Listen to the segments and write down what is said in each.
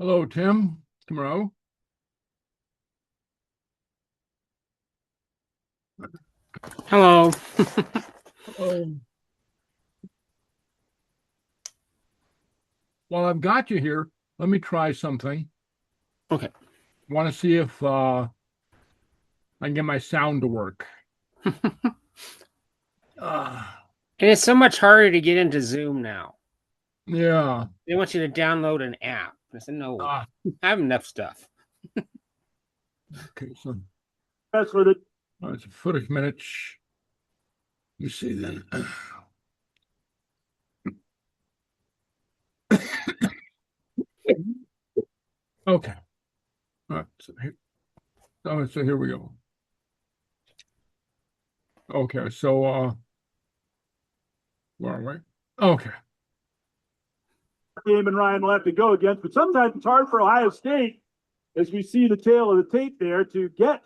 Hello, Tim. Tomorrow. Hello. Oh, well, I've got you here. Let me try something. Okay. Want to see if I can get my sound to work. Uh, And it's so much harder to get into Zoom now. yeah. They want you to download an app. I said, no, Ah, I have enough stuff. okay. So That's with it. it's a footage minutes. You see then. Okay. All right. So here we go. Okay. So where are we? Okay. Game and Ryan will have to go against, but sometimes it's hard for Ohio State, as we see the tail of the tape there, to get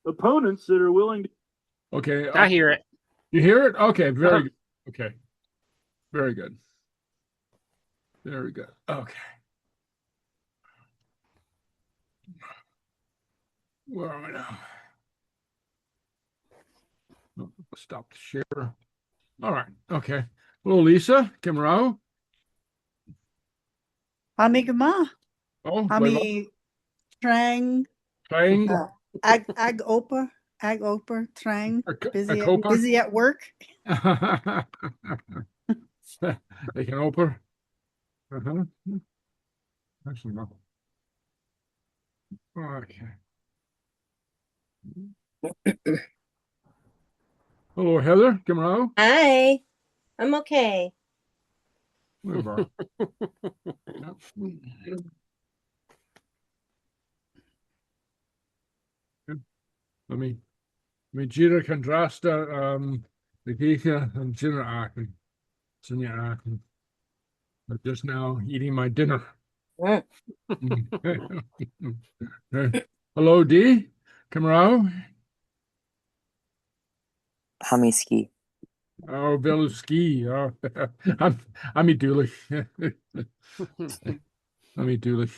opponents that are willing to. Okay. I hear it. You hear it? Okay. Very good. Okay. Very good. Very good. Okay. Where are we now? Oh, stop the share. All right. Okay. Hello, Lisa. Kimrao. Hamigma, Oh, Hami Trang, playing Ag Oper, Trang, a copa. busy at work. They can open. Uh-huh. Excellent. Okay. Hello, Heather. Kimrao. Hi, I'm okay. Let me gira contrasta the geisha and Gina Aachen. Gina Aachen. I'm just now eating my dinner. Mm. Hello, D. Kamrao. Hamiski. Oh, Beluski. Oh, I'm Dulich. I'm Dulich.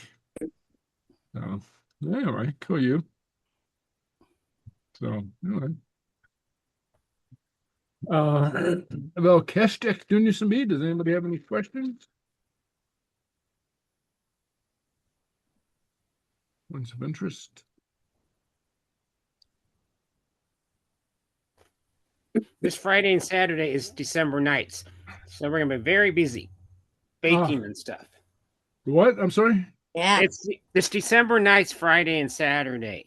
So, yeah, all right. Cool, you. So, all right. Well, Kestek Dunyasami, does anybody have any questions? Points of interest? This Friday and Saturday is December nights. So we're going to be very busy baking and stuff. What? I'm sorry? Yeah. It's this December nights, Friday and Saturday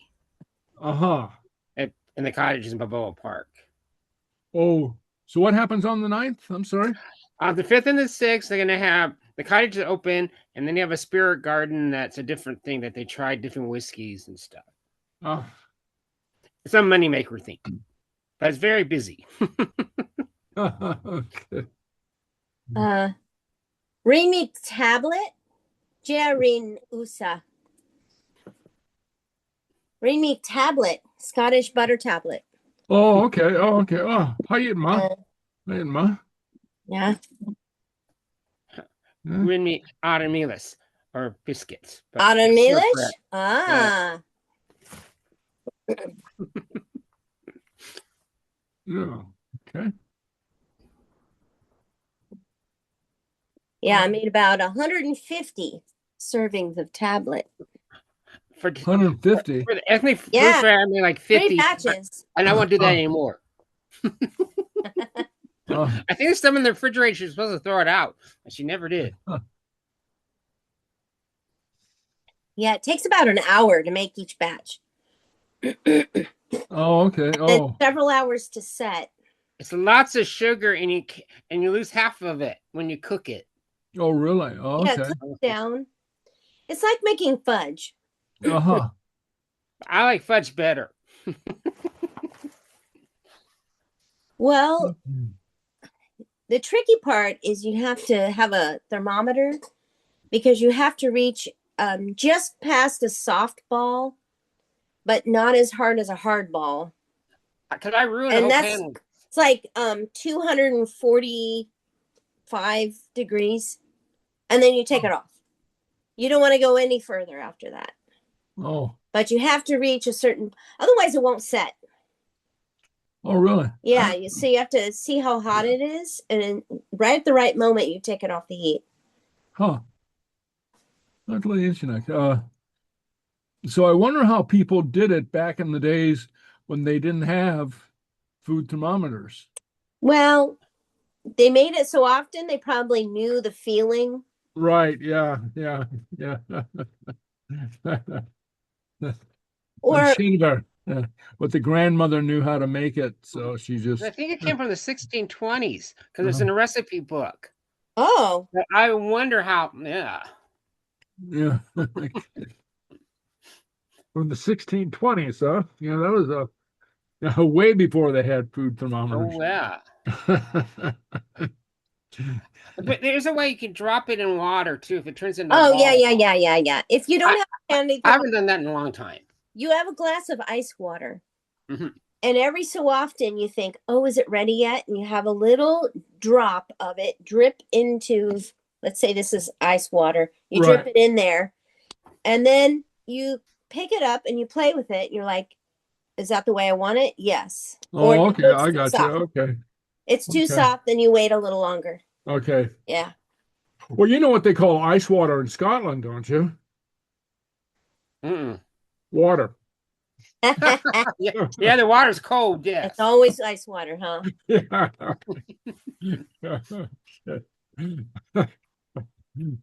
Uh-huh. in the cottages in Balboa Park. Oh, so what happens on the 9th? I'm sorry. On the 5th and the 6th, they're going to have the cottages open, and then they have a spirit garden that's a different thing that they try different whiskeys and stuff. Oh. It's a moneymaker thing, but it's very busy. Okay. Read me tablet. Jerin Usa. Read me tablet. Scottish butter tablet. Oh, okay. Oh, okay. Oh, hi, Ma. Hi, Ma. Yeah. Read me automelis or biscuits. Automelish? Ah. Yeah. Okay. Yeah, I made about 150 servings of tablet. For 150. For the ethnic food Yeah. fair, I made like 50. 3 batches. And I won't do that anymore. Oh. I think there's some in the refrigerator. She's supposed to throw it out, but she never did. Yeah, it takes about an hour to make each batch. Oh, okay. And Oh, several hours to set. It's lots of sugar, and you lose half of it when you cook it. oh, really? Oh, Yeah, okay. it cooks down. It's like making fudge. Uh-huh. I like fudge better. Well, the tricky part is you have to have a thermometer because you have to reach just past a soft ball, but not as hard as a hard ball. Because I ruined And the whole that's pan. it's like 245 degrees, and then you take it off. You don't want to go any further after that. Oh, But you have to reach a certain, otherwise it won't set. oh, really? Yeah, so you have to see how hot it is, and then right at the right moment, you take it off the heat. Huh. That's really interesting. So I wonder how people did it back in the days when they didn't have food thermometers. Well, they made it so often, they probably knew the feeling. Right. Yeah. Yeah. Yeah. Or Shiver. But the grandmother knew how to make it, so she I just. think it came from the 1620s because it's in a recipe book. oh, But I wonder how. Yeah. Yeah. From the 1620s, huh? Yeah, that was way before they had food thermometers. Oh yeah. But there's a way you can drop it in water too if it turns into. oh a yeah, ball. yeah. If you don't have handy, I haven't done that in a long time. you have a glass of ice water. Mhm. And every so often you think, oh, is it ready yet? And you have a little drop of it drip into, let's say this is ice water. You drip Right. it in there. And then you pick it up and you play with it. You're like, is that the way I want it? Yes. Or Oh, no, okay. it's I too got you. soft. Okay. It's too Okay. soft, then you wait a little longer. Okay. Yeah. Well, you know what they call ice water in Scotland, don't you? Mm-mm. Water. Yeah, the water's cold. Yes. It's always ice water, huh? Yeah.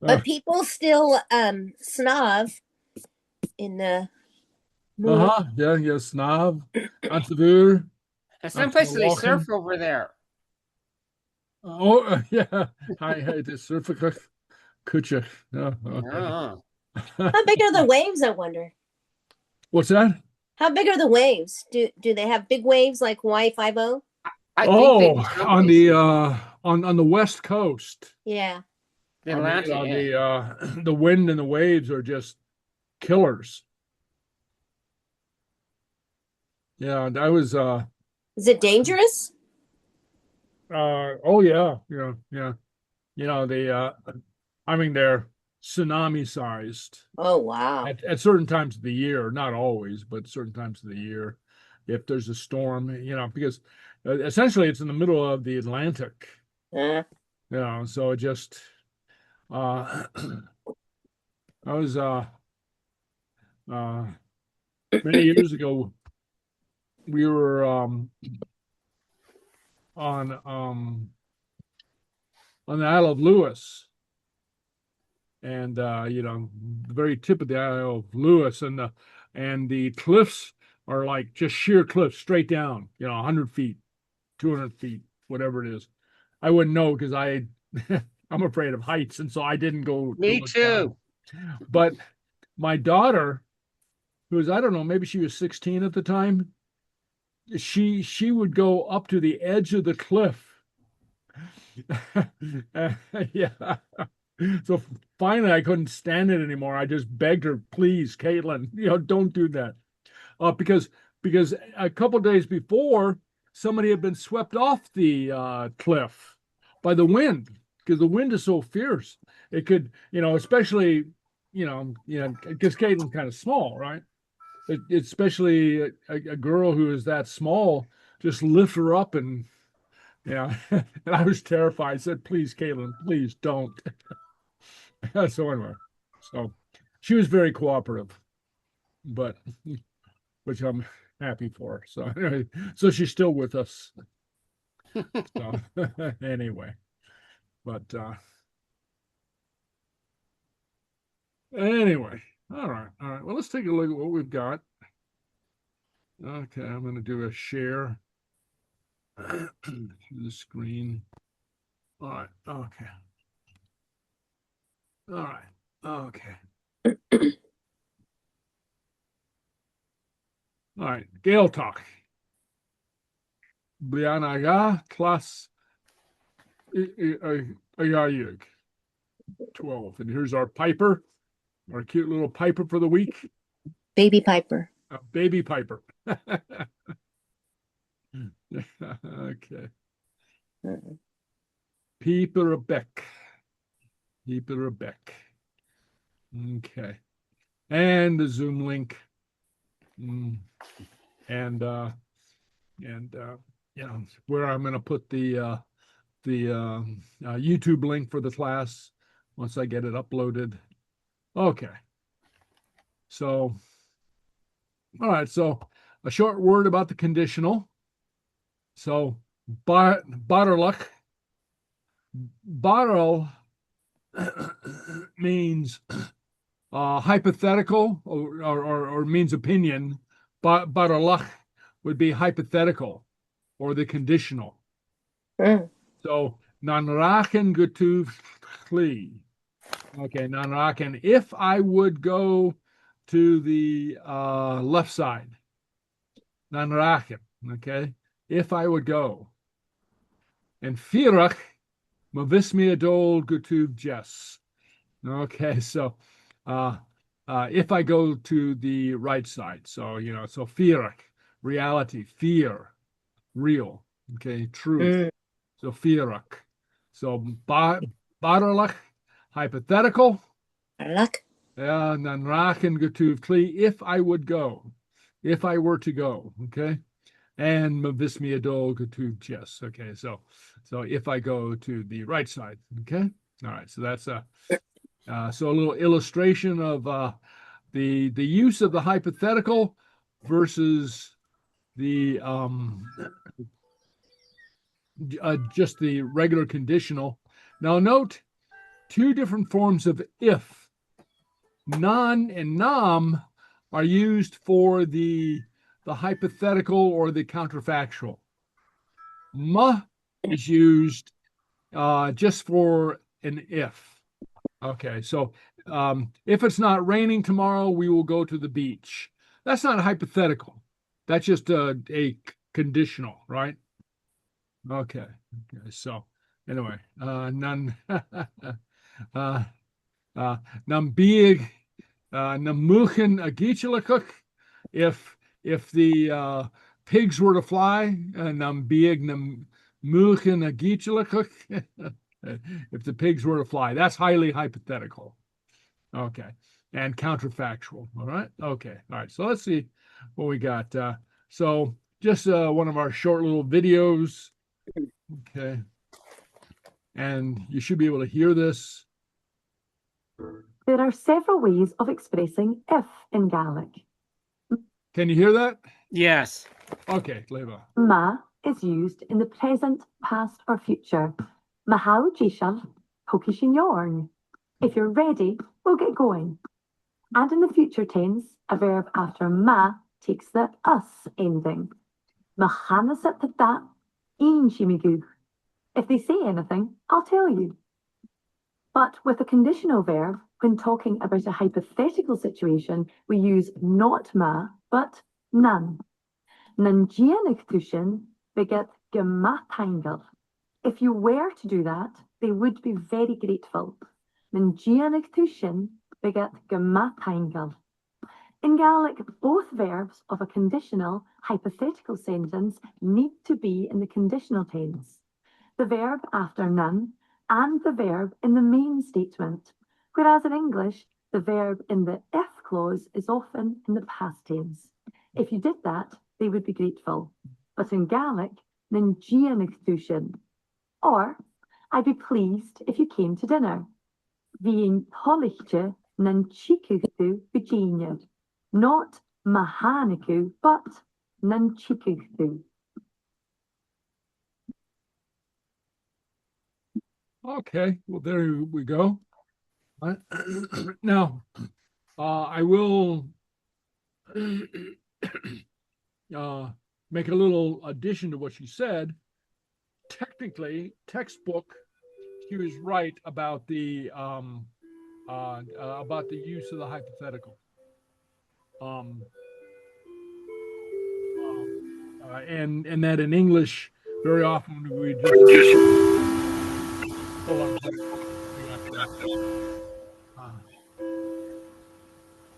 But people still snob in the Uh-huh. Yeah, yeah, snob. Antivur. And some places they walking. surf over there. Oh, yeah. Hi, the surfer kutcher. Oh, okay. Oh. How big are the waves, I wonder? What's that? How big are the waves? Do they have big waves like Hawaii 5-0? I think Oh, they do some on the places. on the West Coast. Yeah. The I mean, Atlantic, yeah. the wind and the waves are just killers. Yeah, I was Is it dangerous? oh yeah, yeah, yeah. You know, I mean they're tsunami sized Oh wow. at certain times of the year, not always, but certain times of the year. If there's a storm, you know, because essentially it's in the middle of the Atlantic, Uh, you know, so it just I was uh many years ago we were on the Isle of Lewis, and you know, the very tip of the Isle of Lewis, and the cliffs are like just sheer cliffs straight down, you know, 100 feet, 200 feet, whatever it is. I wouldn't know because I'm afraid of heights, and so I didn't go to Me look down. too. But my daughter, who was, I don't know, maybe she was 16 at the time, she would go up to the edge of the cliff. Yeah. So finally, I couldn't stand it anymore. I just begged her, please, Caitlin, you know, don't do that. Because a couple days before, somebody had been swept off the cliff by the wind, because the wind is so fierce. It could, you know, especially, because Caitlin's kind of small, right? Especially a girl who is that small, just lift her up and, yeah. And I was terrified. I said, please, Caitlin, please don't. So anyway, so she was very cooperative, but which I'm happy for. So anyway, so she's still with us. So anyway, but anyway, all right. Well, let's take a look at what we've got. Okay, I'm going to do a share to the screen. All right. Okay. All right. Okay. All right. Gael talk. Blianaga class Ayayug 12. And here's our piper, our cute little piper for the week. baby Piper. Baby piper. Okay. Peeper a beck. Peeper a beck. Okay. And the Zoom link. And you know, where I'm going to put the YouTube link for the class once I get it uploaded. Okay. So, all right. So a short word about the conditional. So, Barlach, Barl means hypothetical or means opinion. Barlach would be hypothetical or the conditional. So, nanrachen getuv kli. Okay, nanrachen. If I would go to the left side, nanrachen. Okay, if I would go. And firach mavismi adol getuv jes. Okay, so if I go to the right side, so you know, so firach, reality, fear, real. Okay, truth. So firach. So baralach, hypothetical. Luck. Nanrachen getuv kli, if I would go, if I were to go. Okay. And mavismi adol getuv jes. Okay, so if I go to the right side. Okay. All right. So that's so a little illustration of the use of the hypothetical versus the just the regular conditional. Now note two different forms of if. Non and nam are used for the hypothetical or the counterfactual. Ma is used just for an if. Okay, so if it's not raining tomorrow, we will go to the beach. That's not hypothetical. That's just a conditional, right? Okay. So anyway, none nambiig namuchen agichelakuk. If the pigs were to fly, nambiig namuchen agichelakuk. If the pigs were to fly, that's highly hypothetical. Okay. And counterfactual. All right. Okay. All right. So let's see what we got. So just one of our short little videos. Okay. And you should be able to hear this. There are several ways of expressing if in Gaelic. Can you hear that? Yes. Okay, Leva. Ma is used in the present, past, or future. Mahau jishal, hokishin yorn. If you're ready, we'll get going. And in the future tense, a verb after ma takes the us ending. Mahanasat da in shimigu. If they say anything, I'll tell you. But with a conditional verb, when talking about a hypothetical situation, we use not ma, but none. Nanjianig tushin beget gematangal. If you were to do that, they would be very grateful. Nanjianig tushin beget gematangal. In Gaelic, both verbs of a conditional hypothetical sentence need to be in the conditional tense. The verb after none and the verb in the main statement, whereas in English, the verb in the if clause is often in the past tense. If you did that, they would be grateful. But in Gaelic, ninjianigtushin. Or, I'd be pleased if you came to dinner. Being tolichte nanchikuchtu bujinja. Not mahaniku, but nanchikuchtu. Okay, well, there we go. Now, I will make a little addition to what she said. Technically, textbook, she was right about the use of the hypothetical. And that in English, very often we just hold on a second.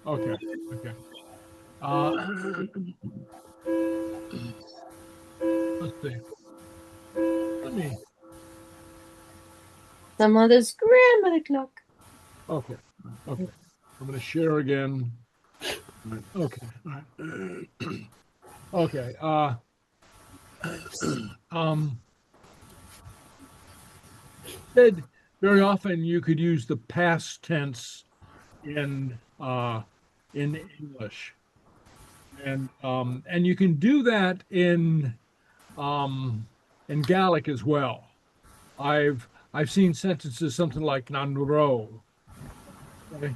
Okay. Let's see. Let me. The mother's grandmother clock. Okay. I'm going to share again. Okay. All right. Okay. Said very often you could use the past tense in English, and you can do that in Gaelic as well. I've seen sentences something like nanro, okay,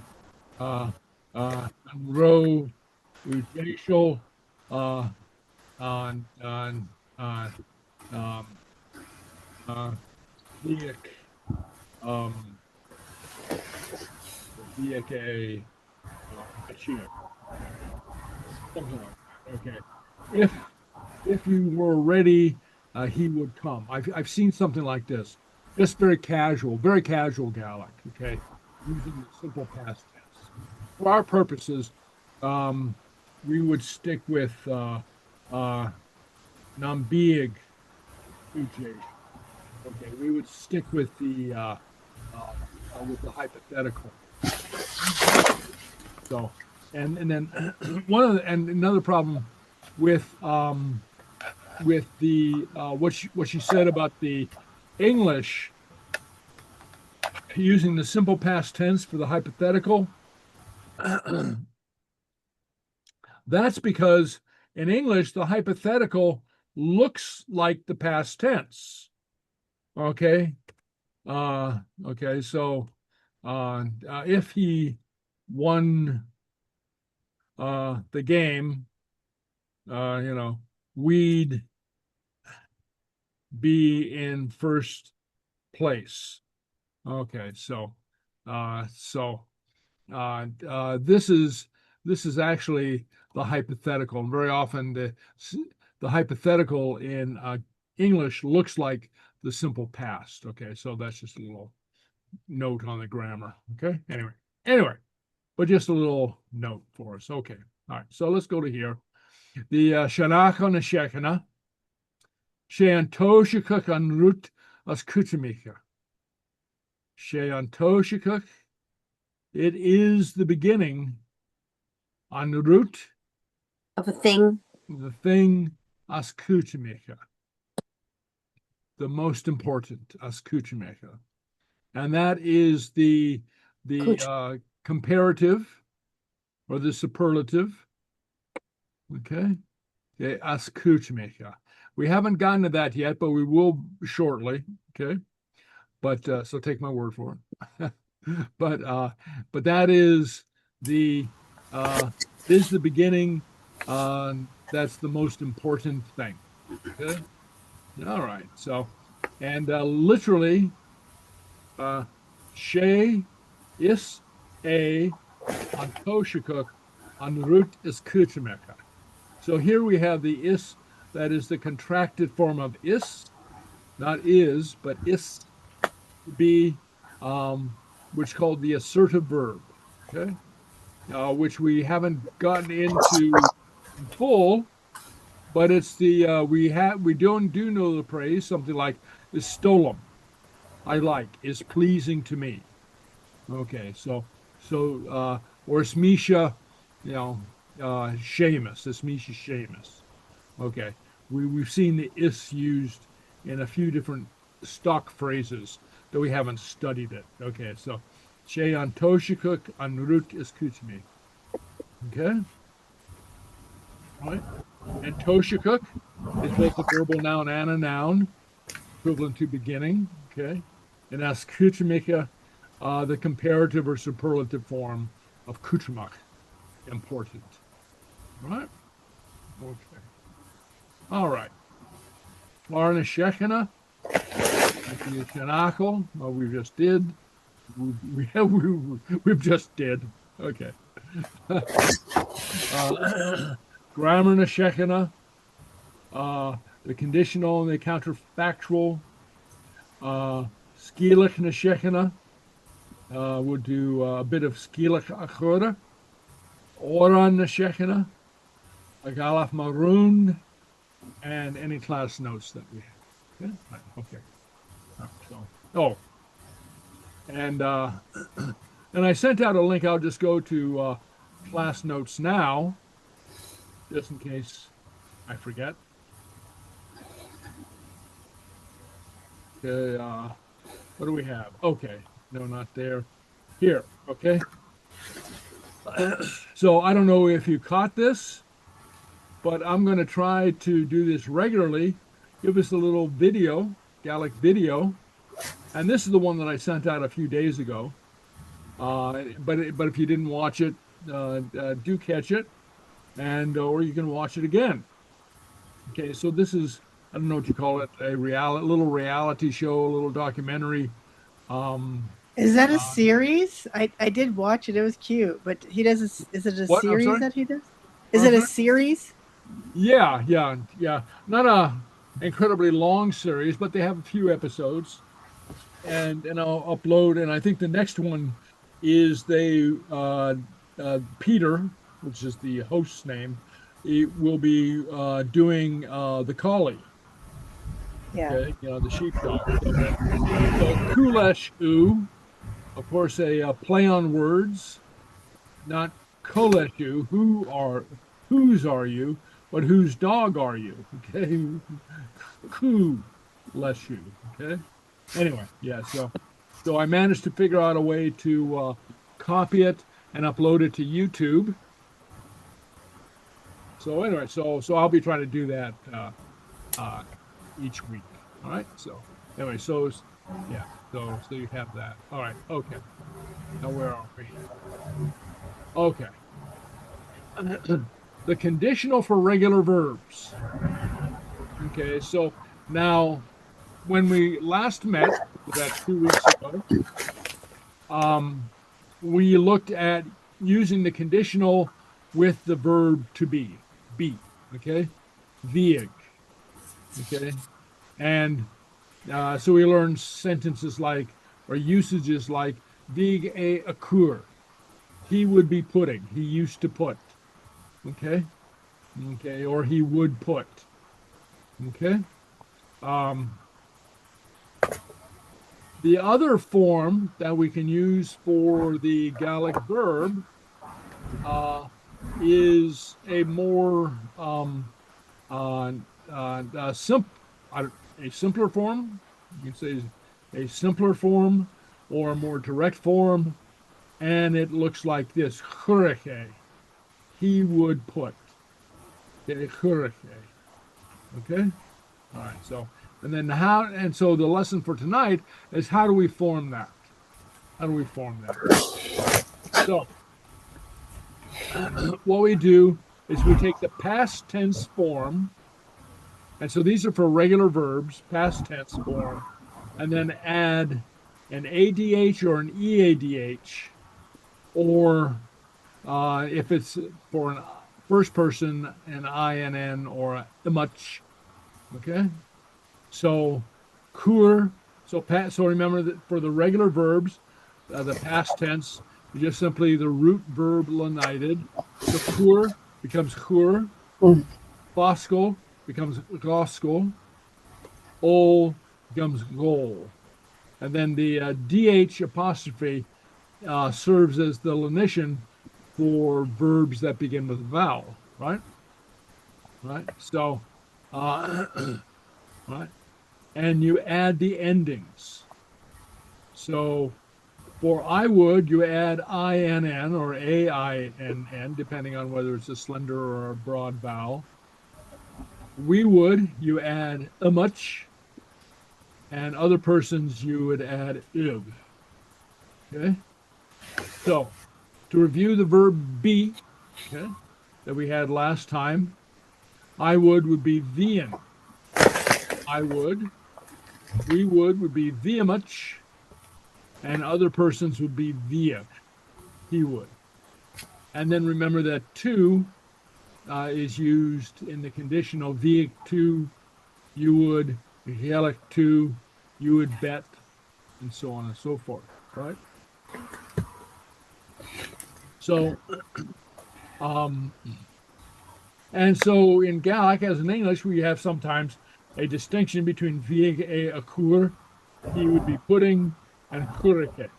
nanro ujeshol, uh, on um, Viek, um, Viek a Achille, something like that. Okay, if you were ready, he would come. I've seen something like this, just very casual Gaelic. Okay, using the simple past tense. For our purposes, um, we would stick with nambiig ujej. Okay, we would stick with the hypothetical. So, and then and another problem with the what she said about the English using the simple past tense for the hypothetical. That's because in English the hypothetical looks like the past tense. Okay. Okay. So if he won the game, we'd be in first place. Okay, so this is actually the hypothetical, and very often the hypothetical in English looks like the simple past. Okay, so that's just a little note on the grammar. Okay, anyway, but just a little note for us. Okay, all right. So let's go to here. The Shanach on the Shekhinah, Shean Toshikuk on root as Kutamika. Shean Toshikuk, it is the beginning on the root Of a thing. the thing as Kutamika. The most important as Kutamika. And that is the comparative or the superlative. Okay. As Kutamika. We haven't gotten to that yet, but we will shortly. Okay. But so take my word for it. but that is the beginning. That's the most important thing. Okay. All right. So, and literally, she is a antoshikuk on root is kuchimeka. So here we have the is, that is the contracted form of is, not is, but is be, which is called the assertive verb. Okay, which we haven't gotten into in full, but it's the we don't do know the praise, something like is stolum, I like, is pleasing to me. Okay, so or smisha, Seamus, is smisha Seamus. Okay, we've seen the is used in a few different stock phrases that we haven't studied it. Okay, so she on toshikuk on root is kuchmi. Okay, all right, and toshikuk is both a verbal noun and a noun, equivalent to beginning. Okay, and as kuchmika, the comparative or superlative form of kuchmak, important. Right? Okay. All right. Clàr na Shekhinah, the Shanachal, we just did. We've just did. Okay. Grammar na Shekhinah, the conditional and the counterfactual. Sgeulachd na Shekhinah, we'll do a bit of Sgeulachd achora. Òran na Shekhinah, a galaf maroon, and any class notes that we have. Okay. Okay. So, and And I sent out a link. I'll just go to class notes now, just in case I forget. Okay, what do we have? Okay, no, not there. Here, okay. So I don't know if you caught this, but I'm going to try to do this regularly. Give us a little video, Gaelic video. And this is the one that I sent out a few days ago. But if you didn't watch it, do catch it, and or you can watch it again. Okay, so this is, I don't know what you call it, a little reality show, a little documentary. Is that a series? I did watch it. It was cute, but he does. Is it a What? I'm series sorry? that he does? Is it a Uh-huh. series? Yeah. Not a incredibly long series, but they have a few episodes, and I'll upload. And I think the next one is Peter, which is the host's name, he will be doing the collie. Yeah. Okay, the sheepdog. So Kuleshu, of course, a play on words, not Koleshu, whose are you, but whose dog are you? Okay, Kuleshu. Okay. Anyway, yeah. So I managed to figure out a way to copy it and upload it to YouTube. So anyway, so I'll be trying to do that each week. All right. So anyway, yeah. So you have that. All right. Okay. Now where are we? Okay. The conditional for regular verbs. Okay. So now, when we last met, about 2 weeks ago, we looked at using the conditional with the verb to be. Okay. Vieg. Okay. And so we learned sentences like, or usages like, vieg a occur. He would be putting. He used to put. Okay. Okay. Or he would put. Okay. The other form that we can use for the Gaelic verb is a more a simpler form. You can say a simpler form or a more direct form, and it looks like this: churche. He would put. Okay, churche. Okay. All right. So. And then so the lesson for tonight is how do we form that? How do we form that? So what we do is we take the past tense form, and so these are for regular verbs, past tense form, and then add an ADH or an EADH, or if it's for an first person, an INN or a much. Okay. So, kur. So remember that for the regular verbs, the past tense is just simply the root verb lenited. So kur becomes kur. Foskal becomes goskal. Ol becomes gol. And then the DH apostrophe serves as the lenition for verbs that begin with vowel, right? Right. So, right. And you add the endings. So for I would, you add INN or AINN, depending on whether it's a slender or a broad vowel. We would, you add a much, and other persons, you would add ig. Okay? So to review the verb be, okay, that we had last time, I would be vian. I would. We would be via much, and other persons would be via. He would. And then remember that to is used in the conditional via to, you would, Gaelic to, you would bet, and so on and so forth, right? So, and so in Gaelic, as in English, we have sometimes a distinction between vieg a occur, he would be putting, and churike,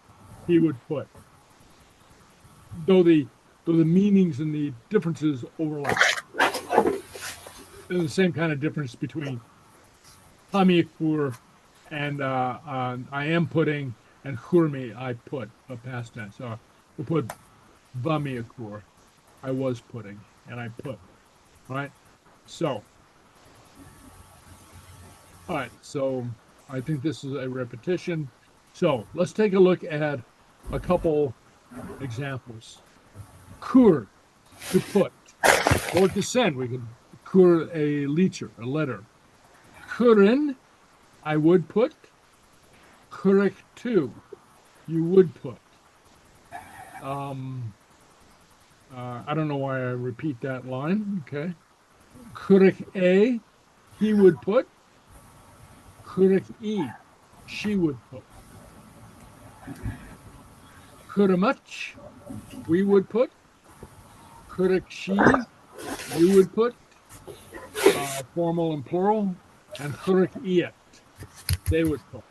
he would put. though the meanings and the differences overlap. There's the same kind of difference between hamiakur and I am putting and hurmi I put a past tense. So we'll put vamiakur. I was putting and I put. All right. So all right. So I think this is a repetition. So let's take a look at a couple examples. Kur, to put, or to send. We could kur a letter, a letter. Kurin, I would put. Kurik too, you would put. I don't know why I repeat that line. Okay. Kurik a, he would put. Kurik e, she would put. Kuramach, we would put. Kurik she, you would put. Formal and plural. And kurik iet, they would put.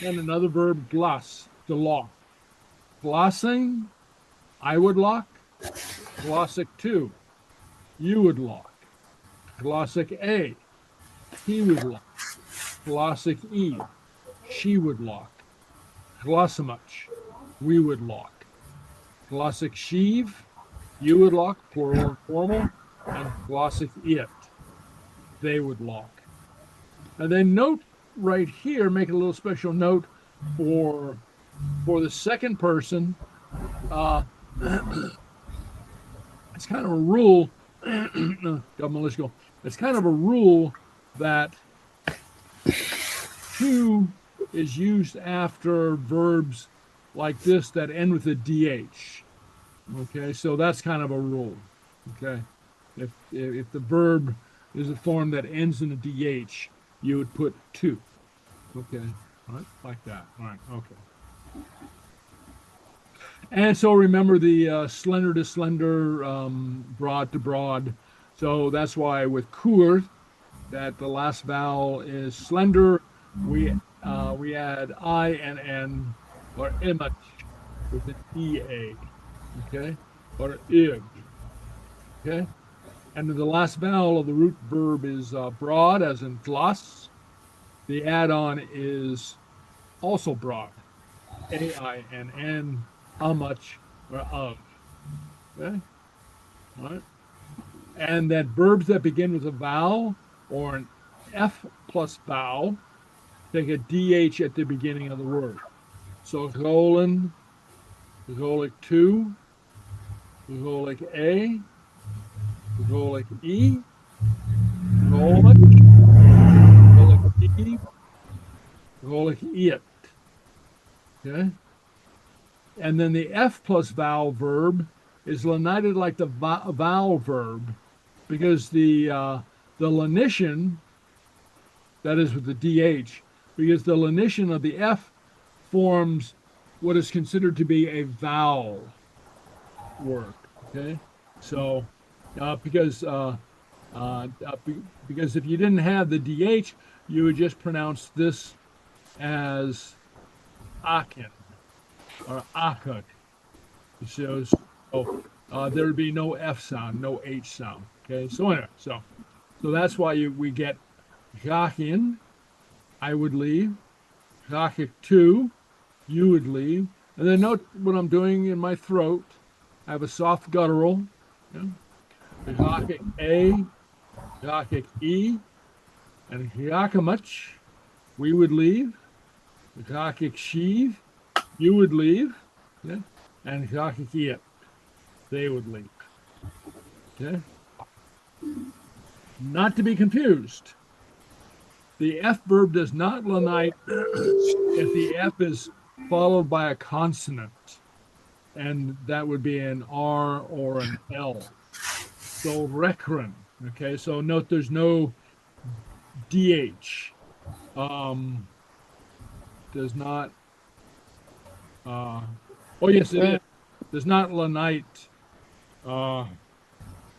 Then another verb, gloss, to lock. Glossing, I would lock. Glossic two, you would lock. Glossic a, he would lock. Glossic e, she would lock. Glossamach, we would lock. Glossic sheave, you would lock, plural and formal. And glossic it, they would lock. And then note right here, make a little special note for the second person. It's kind of a rule. Let's go. It's kind of a rule that to is used after verbs like this that end with a DH. Okay, so that's kind of a rule. Okay, if the verb is a form that ends in a DH, you would put to. Okay, all right, like that. All right, okay. And so remember the slender to slender, broad to broad. So that's why with kur, that the last vowel is slender. We add I and N, or imach with an EA, okay, or ig, okay. And the last vowel of the root verb is broad, as in glas. The add-on is also broad, A-I-N-N, how much, or of, okay, all right. And that verbs that begin with a vowel or an F plus vowel take a DH at the beginning of the word. So Golan, Golic 2, Golic A, Golic E, Golic, Golic E, Golic it. Okay? And then the F plus vowel verb is lenited like the vowel verb because the lenition, that is with the DH, because the lenition of the F forms what is considered to be a vowel word. Okay, so because if you didn't have the DH, you would just pronounce this as akin or akuk. So there would be no F sound, no H sound. Okay, so anyway, so that's why we get gakin, I would leave. Gachik 2, you would leave. And then note what I'm doing in my throat. I have a soft guttural. Yeah. Gachik A, Gachik E, and Gakamach, we would leave. Gachik Sheave, you would leave. Yeah. And Gachik Iet, they would leave. Okay. Not to be confused. The F verb does not lenite if the F is followed by a consonant, and that would be an R or an L. So rekren, okay, so note there's no DH. Does not, oh yes, it is. Does not lenite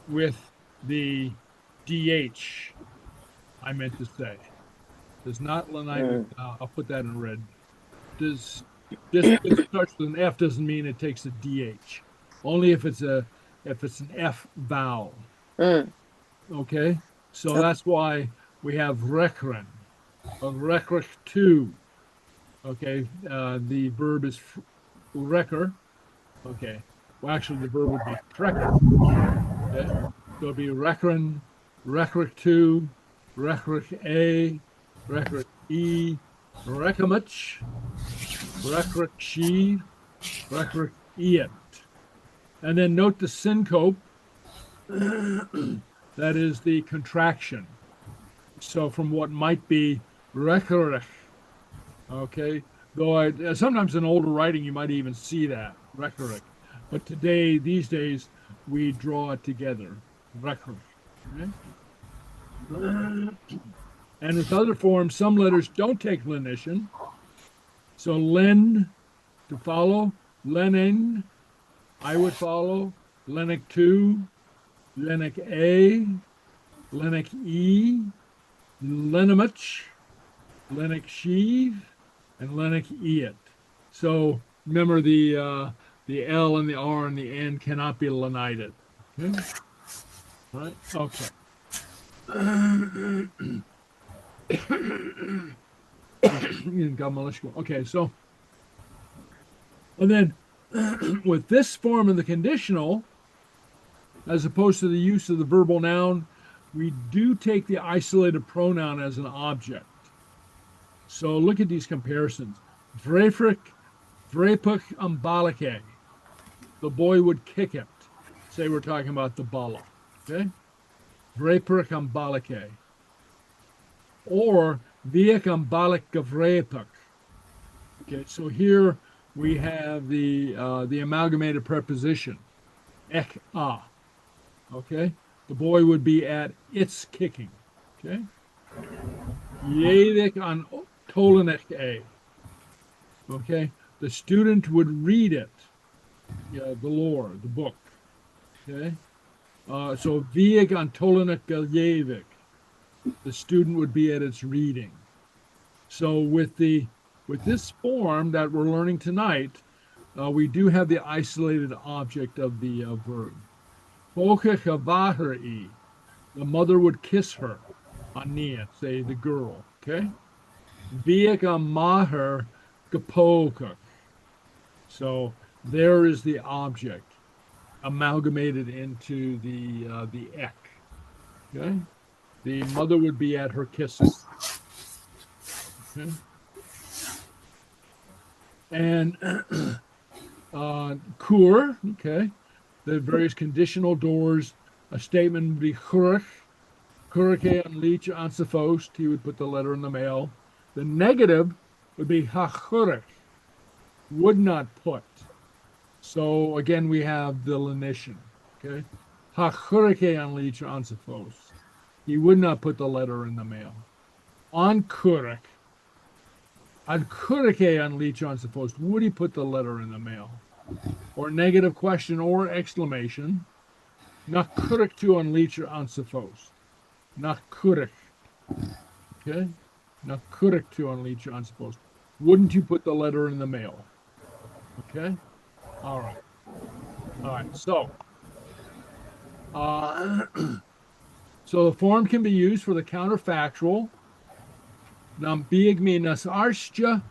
with the DH, I meant to say. Does not lenite, I'll put that in red. Does Just because it starts with an F doesn't mean it takes a DH. Only if it's an F vowel. Mm. Okay, so that's why we have rekren, rekrek two. Okay, the verb is reker. Okay, well, actually, the verb would be trekker. Okay, so it'd be rekren, rekrek two, rekrek a, rekrek e, rekamach, rekrek she, rekrek iet. And then note the syncope. That is the contraction. So from what might be rekerech, okay, though sometimes in older writing you might even see that rekerech, but these days we draw it together, rekerech. Okay? And with other forms, some letters don't take lenition. So len to follow, lenin, I would follow, lenic two, lenic a, lenic e, lenimach, lenic sheav, and lenic iet. So remember the L and the R and the N cannot be lenited. Okay. All right. Okay. Okay. So, and then with this form of the conditional, as opposed to the use of the verbal noun, we do take the isolated pronoun as an object. So look at these comparisons. Vrefrik, vrepuk ambalake. The boy would kick it. Say we're talking about the bala. Okay? Vrepuk ambalake. Or viek ambalik gavrepuk. Okay, so here we have the amalgamated preposition. Ek a. Okay? The boy would be at its kicking. Okay? Yevik an Tolanek A. Okay, the student would read it, the lore, the book. Okay, so Vieg on Tolanek Yevik, the student would be at its reading. So with this form that we're learning tonight, we do have the isolated object of the verb. The mother would kiss her. Ania, say the girl. Okay. Viega maher gapokuk. So there is the object amalgamated into the ek. Okay. The mother would be at her kissing. Okay. And kur, okay, the various conditional doors. A statement would be church, churke and leach ansafost. He would put the letter in the mail. The negative would be hachurek, would not put. So again, we have the lenition. Okay, hachurke and leach ansafost. He would not put the letter in the mail. On kurek, on kureke on leach ansafost. Would he put the letter in the mail? Or negative question or exclamation. Nach kurek to unleash your ansafos. Nach kurek. Okay? Nach kurek to unleash your ansafos. Wouldn't you put the letter in the mail? Okay? All right. All right. So, so the form can be used for the counterfactual. Nam bieg me nas arstja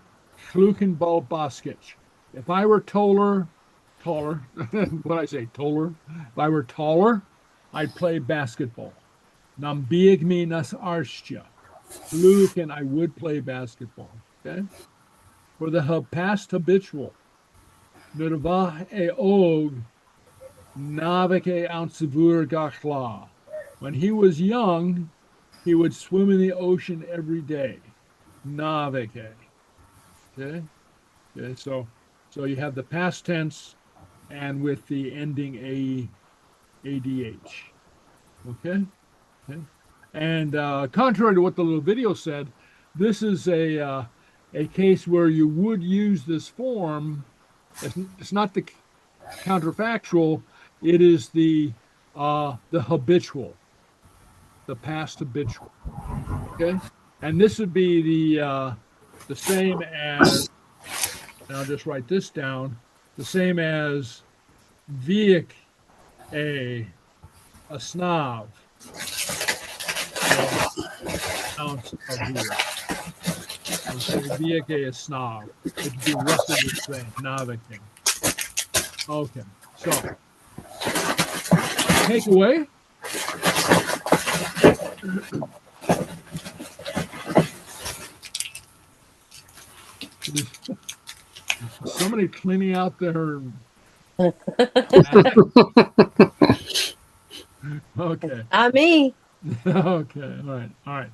chluken bal baskich. If I were taller, what I say, taller? If I were taller, I'd play basketball. Nam bieg me nas arstja. Chluken, I would play basketball. Okay? For the past habitual. Nirvah e og navike ounsevur gachla. When he was young, he would swim in the ocean every day. Navike. Okay? Okay, so you have the past tense and with the ending ADH. Okay? Okay. And contrary to what the little video said, this is a case where you would use this form. It's not the counterfactual, it is the habitual, the past habitual. Okay? And this would be the same as and I'll just write this down, the same as viek a snob. Ounce of beer. Okay, viek a snob. It'd be roughly the same. Naviking. Okay, so takeaway. Somebody cleaning out their. Okay. Not me. Okay. All right.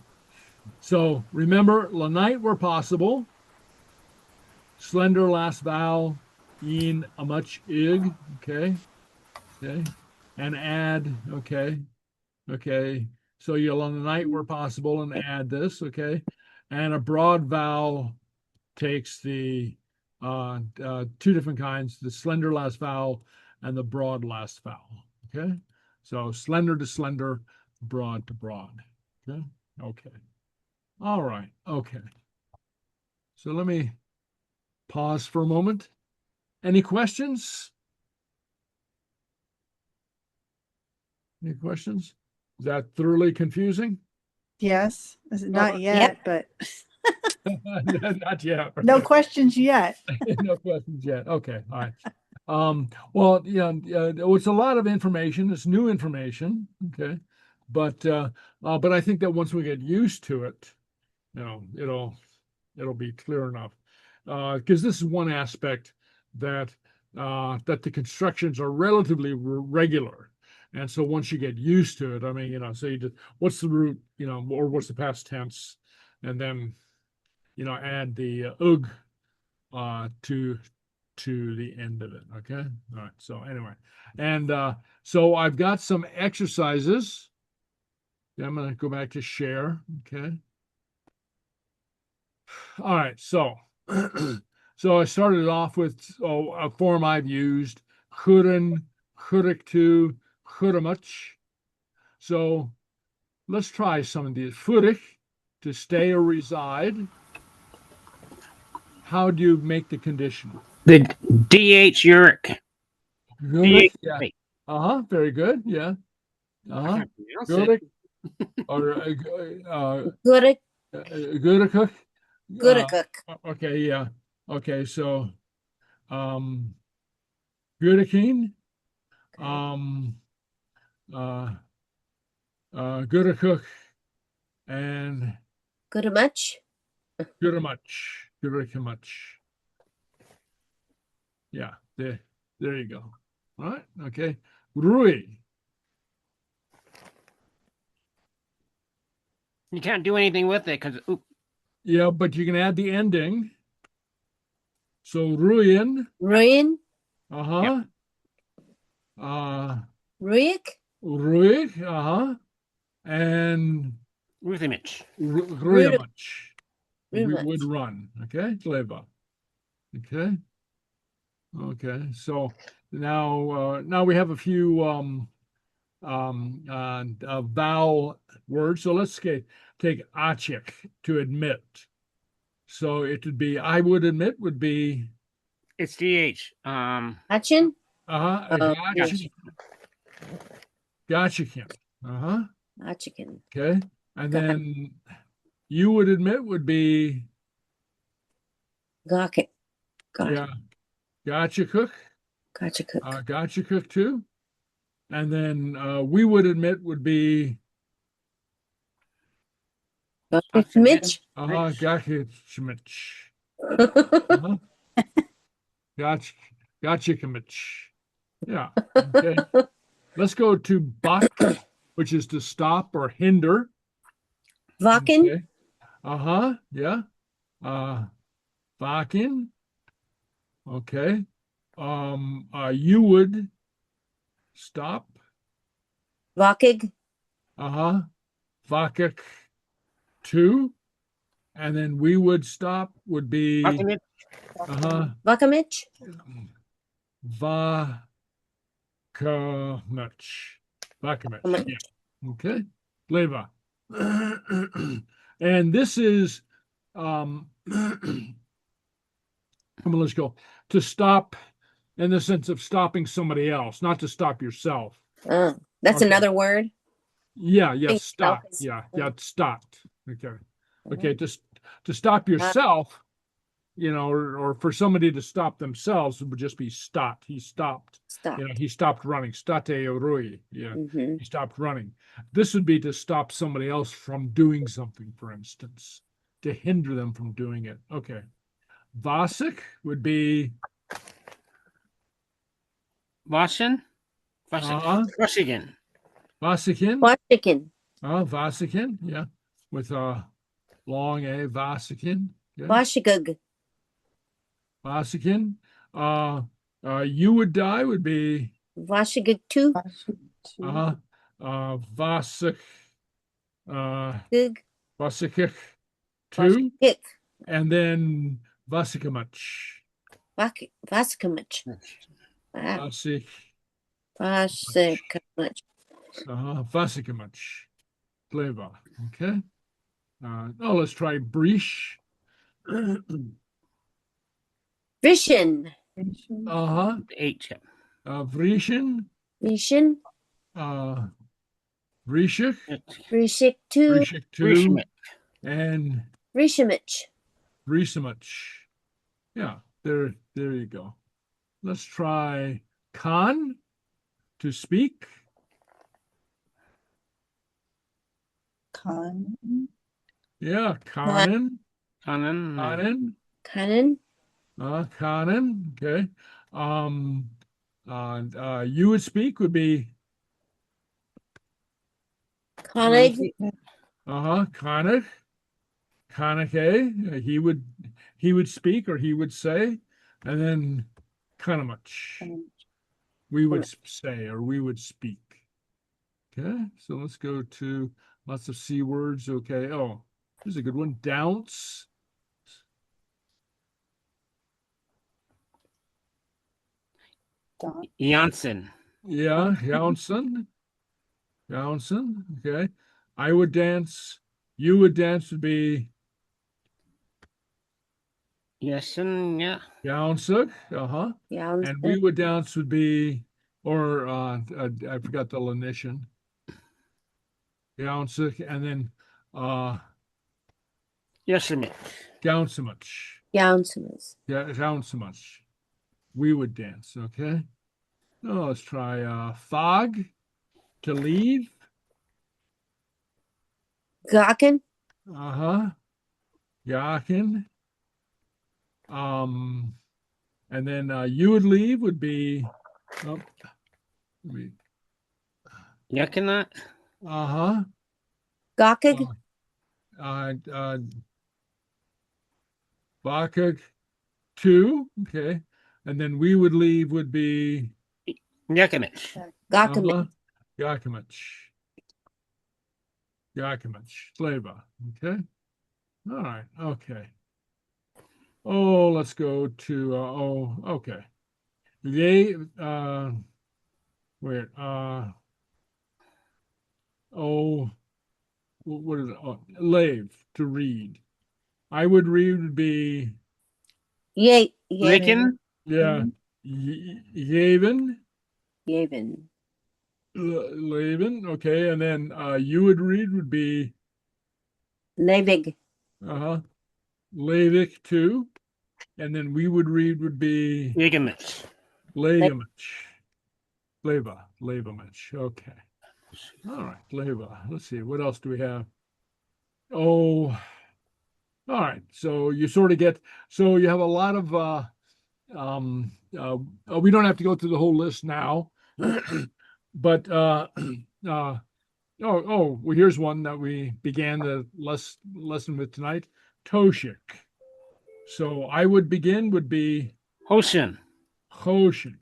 So remember, lanite where possible. Slender last vowel. In a much ig. Okay. And add. Okay. So you'll lanite where possible and add this. Okay. And a broad vowel takes the two different kinds, the slender last vowel and the broad last vowel. Okay. So slender to slender, broad to broad. Okay. All right. Okay. So let me pause for a moment. Any questions? Any questions? Is that thoroughly confusing? Yes. Not yet, but Not yet. no questions yet. No questions yet. Okay. All right. Well, it's a lot of information. It's new information. Okay. But I think that once we get used to it, it'll be clear enough. Because this is one aspect that the constructions are relatively regular. And so once you get used to it, I mean, so you just, what's the root, or what's the past tense, and then, add the ug to the end of it. Okay. All right. So anyway, and so I've got some exercises. I'm going to go back to share. Okay. All right. So, so I started off with a form I've used: chudden, chuddick chuddamuch. So let's try some of these. Fuddick, to stay or reside. How do you make the condition? The DH Uric. Good. Yeah. Very good. Yeah. Good. Or Good. good cook. Good cook. Okay. Yeah. Okay. So, good good cook, and Good much. good much. Yeah. There you go. All right. Okay. Rui. You can't do anything with it because Yeah, but you can add the ending. So ruin. Ruin. Ruik. Ruik. And Ruthimich. Ruimach. We Ruimach. would run. Okay. Leva. Okay. So now we have a few vowel words. So let's take achik, to admit. So it would be, I would admit, would be It's DH. Achin. Gotchikin. Achikin. Okay. And then you would admit would be Gawk. yeah, gotcha cook. Gotcha cook. Gotcha cook too. And then we would admit would be Mitch. gotcha mitch. Gotcha mitch. Yeah. Okay. Let's go to bak, which is to stop or hinder. Vakin. Okay. Yeah. Vakin. Okay. You would stop. Vakig. Vakik too. And then we would stop would be Vakamich. Vakamich. Vakamich. Yeah. Okay. Leva. And this is Come on, let's go. To stop in the sense of stopping somebody else, not to stop yourself. Oh, that's Okay. another word. Yeah, Think stop. self is- Yeah, stopped. Okay. Okay, to stop yourself, or for somebody to stop themselves would just be stopped. He stopped. Stop. He stopped running. State orui. Yeah. Mm-hmm. He stopped running. This would be to stop somebody else from doing something, for instance, to hinder them from doing it. Okay. Vasik would be Waschen? Wash again. Vasikin. What chicken? Vasikin, yeah. With long A, Vasikin. Yeah. Washigug. Vasikin. You would die would be Washigug two. Vasik Gug. Vasikik two, Washigig. and then Vasikamach. Vasikamach. Wow. Vasik Vasikamach. Vasikamach. Flavor. Okay. Let's try Brish. Vishin. H. Vrishin. Vishin. Vrishik. Vrishik two. Vrishik two. Rishmit. And Rishamich. Vrisamach. Yeah, there you go. Let's try Khan to speak. Con. Yeah, Kanan. Kanan. Kanan. Kanan. Kanan. Okay. You would speak would be Konig. Kanak. Kanake. He would speak or he would say, and then Kanamach. We would say or we would speak. Okay, so let's go to lots of C words. Okay. Oh, here's a good one. Dounce. Janssen. Yeah, Janssen. Janssen. Okay. I would dance. You would dance would be Jessen, yeah. Janssen. Yeah. And we would dance would be, or I forgot the lenition. Janssen, and then Yosemite. Gaunsamach. Younsimus. Yeah, Gaunsamach. We would dance. Okay. Oh, let's try fog to leave. Gawkin. Yakin. And then you would leave would be Yakinat. Gawkig. Bakag two. Okay. And then we would leave would be Yakinich. Gawkamich. Yakimich. Yakimich. Slava. Okay. All right. Okay. Oh, let's go to okay. They wait, what is it? Oh, lave to read. I would read would be Yay. Lickin. yeah, Yavin. Yavin. Laven, okay, and then you would read would be Levig. Lavik too, and then we would read would be Yigamich. Lagamich. Lavamich. Okay. All right, Lava. Let's see, what else do we have? Oh, all right. So you sort of get, so you have a lot of we don't have to go through the whole list now. But well, here's one that we began the lesson with tonight. Toshik. So I would begin would be Hoshin. Hoshin.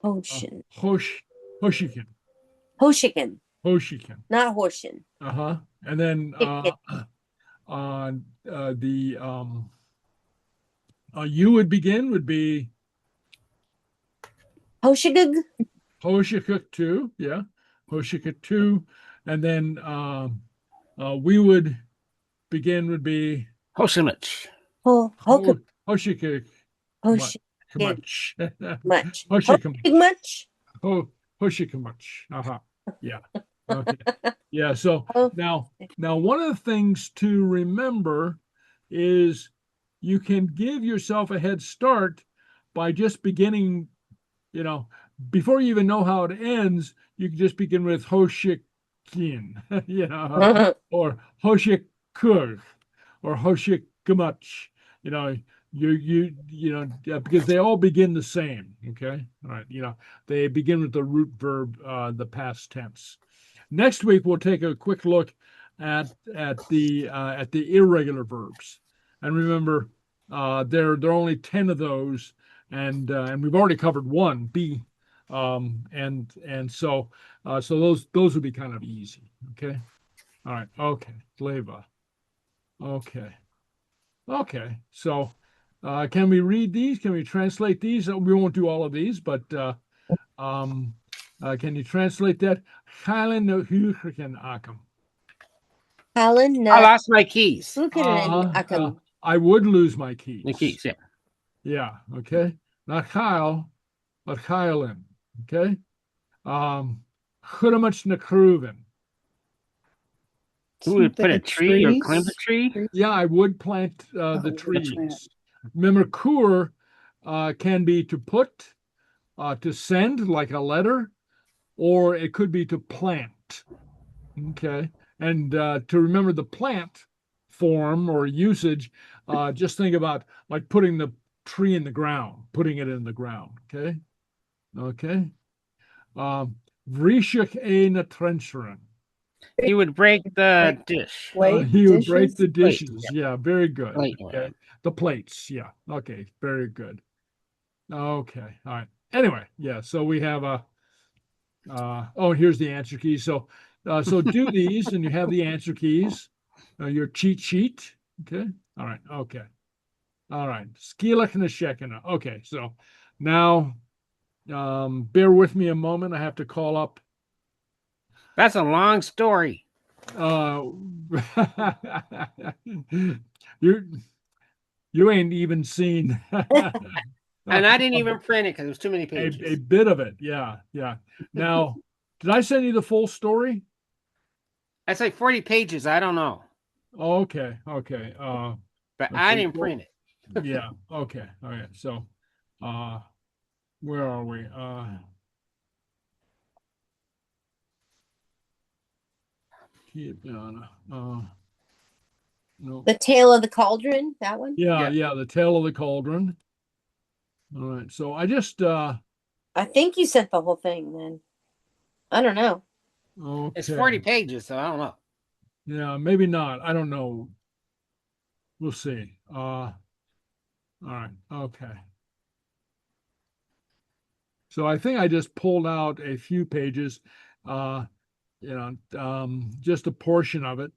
Hoshin. Hoshikin. Hoshikin. Hoshikin. Not Horshin. And then you would begin would be Hoshigug. Hoshikuk two, yeah. Hoshikuk two. And then we would begin would be Hosimich. Hoshikuk. Hoshikuk Hoshig Much. much. Hoshig Much. Oh, much. Uh-huh. Yeah. Okay. Yeah. So Oh. now one of the things to remember is you can give yourself a head start by just beginning, before you even know how it ends, you can just begin with Hoshikin, or Hoshikur, or Hoshikamach, because they all begin the same. Okay. All right. They begin with the root verb, the past tense. Next week, we'll take a quick look at the irregular verbs. And remember, there are only 10 of those, and we've already covered one, be, and so those would be kind of easy. Okay. All right. Okay. Leva. Okay. So can we read these? Can we translate these? We won't do all of these, but can you translate that? I lost my keys. I would lose my keys. The keys, yeah. Yeah, okay. Not Kyle, but Kylan. Okay. Chudamach na Kruven. Who would put a tree or climb a tree? Yeah, I would plant the trees. Remember, kur can be to put, to send, like a letter, or it could be to plant. Okay. And to remember the plant form or usage, just think about like putting the tree in the ground, putting it in the ground. Okay. Okay. Vrishik e na trencheren. He would break the dish. He would break the dishes. Plate, yeah, very good. Plate, okay. The plates. Yeah. Okay. Very good. Okay. All right. Anyway, yeah. So we have here's the answer key. So do these, and you have the answer keys. Your cheat sheet. Okay. All right. Okay. All right. Sgeulachd na Shekina. Okay. So now, bear with me a moment. I have to call up. That's a long story. You ain't even seen. And I didn't even print it because it was too many pages. A bit of it. Yeah. Now, did I send you the full story? That's like 40 pages. I don't know. Okay. But okay, I didn't print it. Yeah. Okay. All right. So, where are we? Keep on. No. The Tale of the Cauldron, that one? Yeah. The Tale of the Cauldron. All right. So I just. I think you sent the whole thing then. I don't know. Okay. It's 40 pages, so I don't know. Yeah, maybe not. I don't know. We'll see. All right. Okay. So I think I just pulled out a few pages, just a portion of it,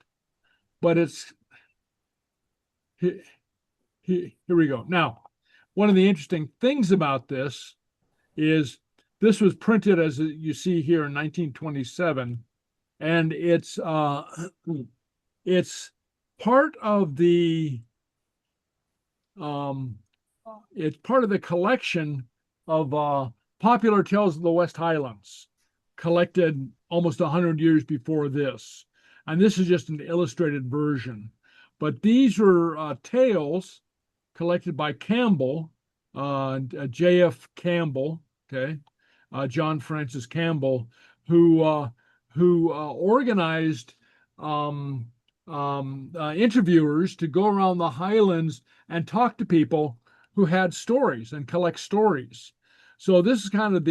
but it's here we go. Now, one of the interesting things about this is this was printed, as you see here, in 1927, and it's part of the collection of popular tales of the West Highlands, collected almost 100 years before this. And this is just an illustrated version. But these are tales collected by Campbell, J.F. Campbell, okay, John Francis Campbell, who organized interviewers to go around the Highlands and talk to people who had stories and collect stories. So this is kind of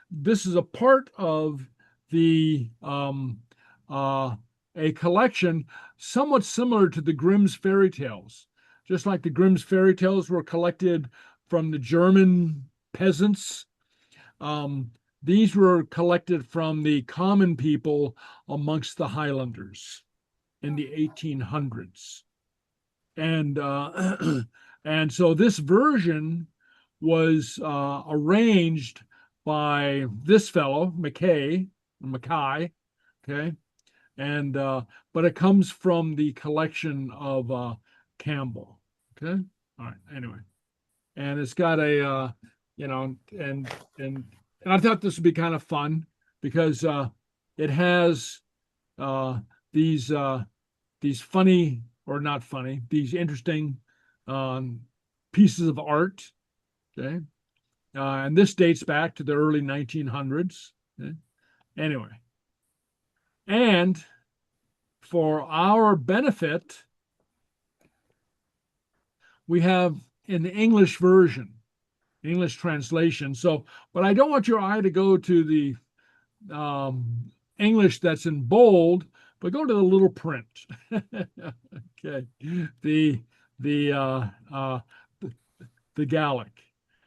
this is a part of the a collection somewhat similar to the Grimm's fairy tales. Just like the Grimm's fairy tales were collected from the German peasants, these were collected from the common people amongst the Highlanders in the 1800s. And so this version was arranged by this fellow, Mackay, okay, and but it comes from the collection of Campbell, okay. All right. Anyway, and it's got a and I thought this would be kind of fun because it has these funny or not funny, these interesting pieces of art. Okay. And this dates back to the early 1900s. Okay? Anyway, and for our benefit, we have an English version, English translation. So, but I don't want your eye to go to the English that's in bold, but go to the little print. Okay, the Gaelic,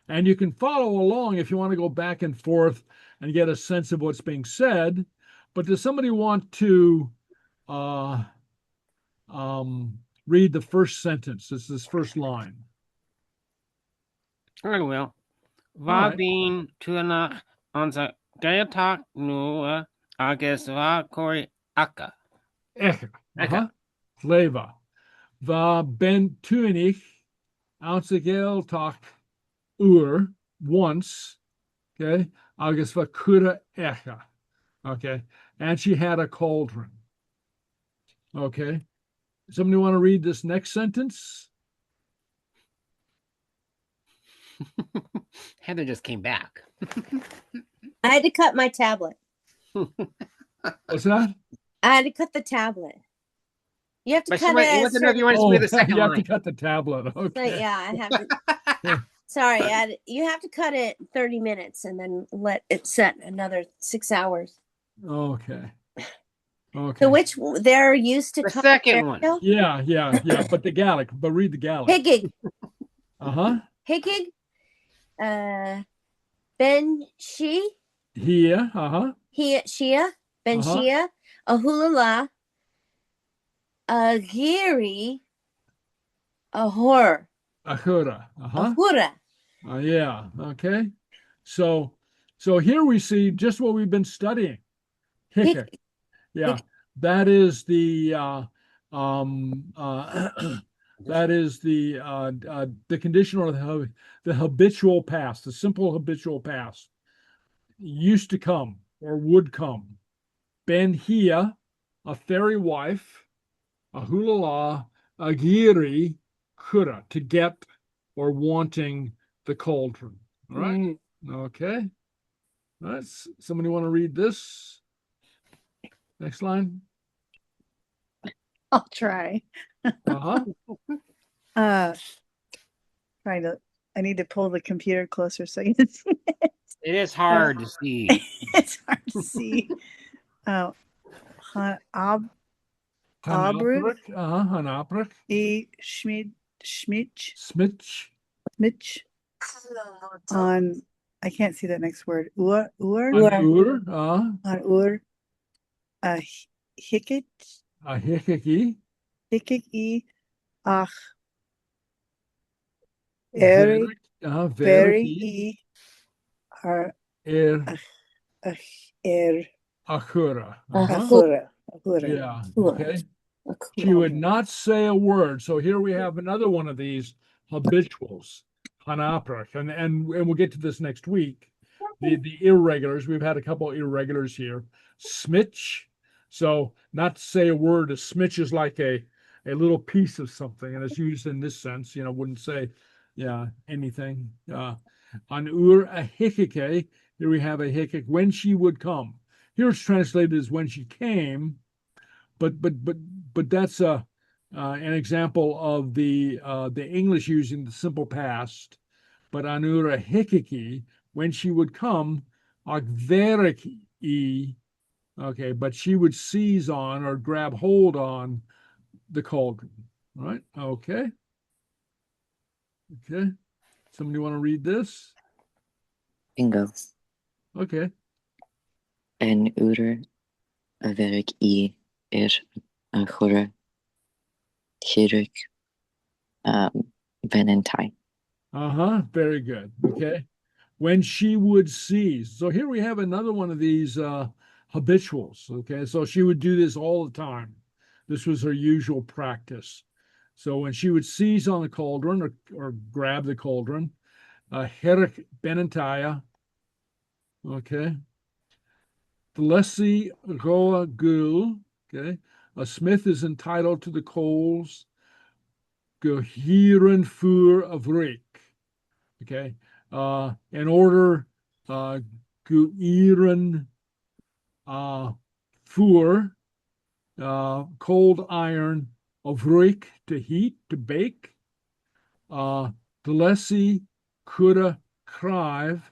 and you can follow along if you want to go back and forth and get a sense of what's being said. But does somebody want to read the first sentence? It's this first line. I will. All Va right. bín túnach an sa Gaeltach nua agus va cori aca. Echa. Echa. Leva. Va ben tuinich outsegel talk once. Okay. Agus va kura echa. Okay. And she had a cauldron. Okay. Somebody want to read this next sentence? Heather just came back. I had to cut my tablet. What's that? I had to cut the tablet. You have to But she cut wants it. to know if you want to read the second you have to line. cut the tablet. So, Okay. yeah, I have to. Sorry, you have to cut it 30 minutes and then let it set another 6 hours. Okay. Okay. So which they're used to The cut second one. Yeah. But the Gaelic, but read the Gaelic. Higgig. Higgig. Ben Shi. Here. Shia. Ben Shia. Ahulala. Agiri. Ahur. Ahura. Ahura. Yeah. Okay. So here we see just what we've been studying. Higgig. Yeah. That is the that is the conditional or the habitual past, the simple habitual past. Used to come or would come. Ben Hia, a fairy wife, a hulala, a giri, kura, to get or wanting the cauldron. All right. Okay. All right. Somebody want to read this? Next line. I'll try. I need to pull the computer closer so you can see it. It is hard to see. It's hard to see. Oh, Abruk. Hanabruk. E. Schmitch. Smitch. On, I can't see that next word. Ur. On Ur. Hickit. Hickiki. Hickiki. Ach. Very. Very. Are. Achura. Yeah. Okay. She would not say a word. So here we have another one of these habituals, Hanaprach, and we'll get to this next week. The irregulars. We've had a couple of irregulars here. Smitch. So not to say a word. A smitch is like a little piece of something, and it's used in this sense. Wouldn't say anything. On a hickike. Here we have a hickik. When she would come. Here it's translated as when she came, but that's an example of the English using the simple past. But anura hickiki, when she would come, agveriki, okay, but she would seize on or grab hold on the cauldron. All right? Okay. Somebody want to read this? Bingo. Okay. En uur werk I een goede chirurg Valentine. Very good. Okay. When she would seize. So here we have another one of these habituals. Okay. So she would do this all the time. This was her usual practice. So when she would seize on the cauldron or grab the cauldron, Herrick Benentaya. Okay. Blessy Roa Gul. Okay. A smith is entitled to the coals. Gehiren Fur of Rick. Okay. In order, Guiren Fur, cold iron of Rick to heat, to bake. Delesi Kuda Krive,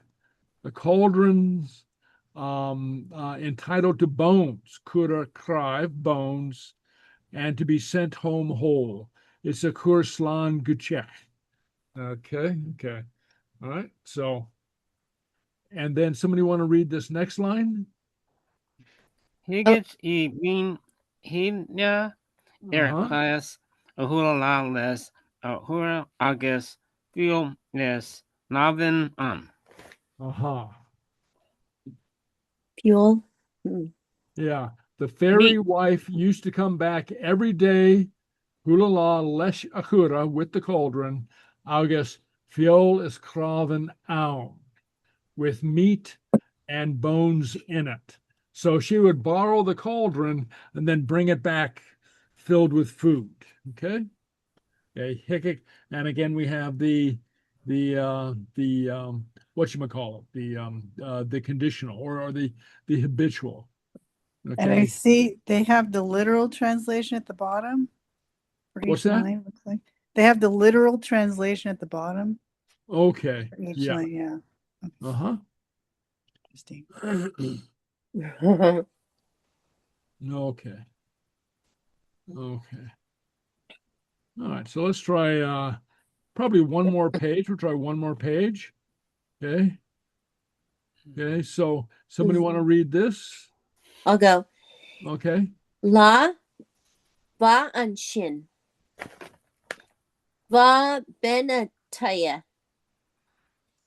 the cauldrons entitled to bones, Kuda Krive, bones, and to be sent home whole. It's a Kurslan Guchek. Okay, okay. All right. So, and then somebody want to read this next line? Higgins bin hina Uh-huh. class ahula ahura agus fuel nes navin Uh-huh. Fuel. Yeah. The fairy Me. wife used to come back every day, hulala lesh akura, with the cauldron, agus fiol is kraven aun, with meat and bones in it. So she would borrow the cauldron and then bring it back filled with food. Okay. Okay. Hickok. And again, we have the whatchamacallit, the conditional or the habitual. Okay. And I see they have the literal translation at the bottom. For What's each that? line, looks like. They have the literal translation at the bottom. Okay. For each Yeah. line, yeah. Uh-huh. Interesting. Okay. Okay. All right. So let's try probably one more page. We'll try one more page. Okay. Okay. So somebody want to read this? I'll go. Okay. La va anshin. Va benataya.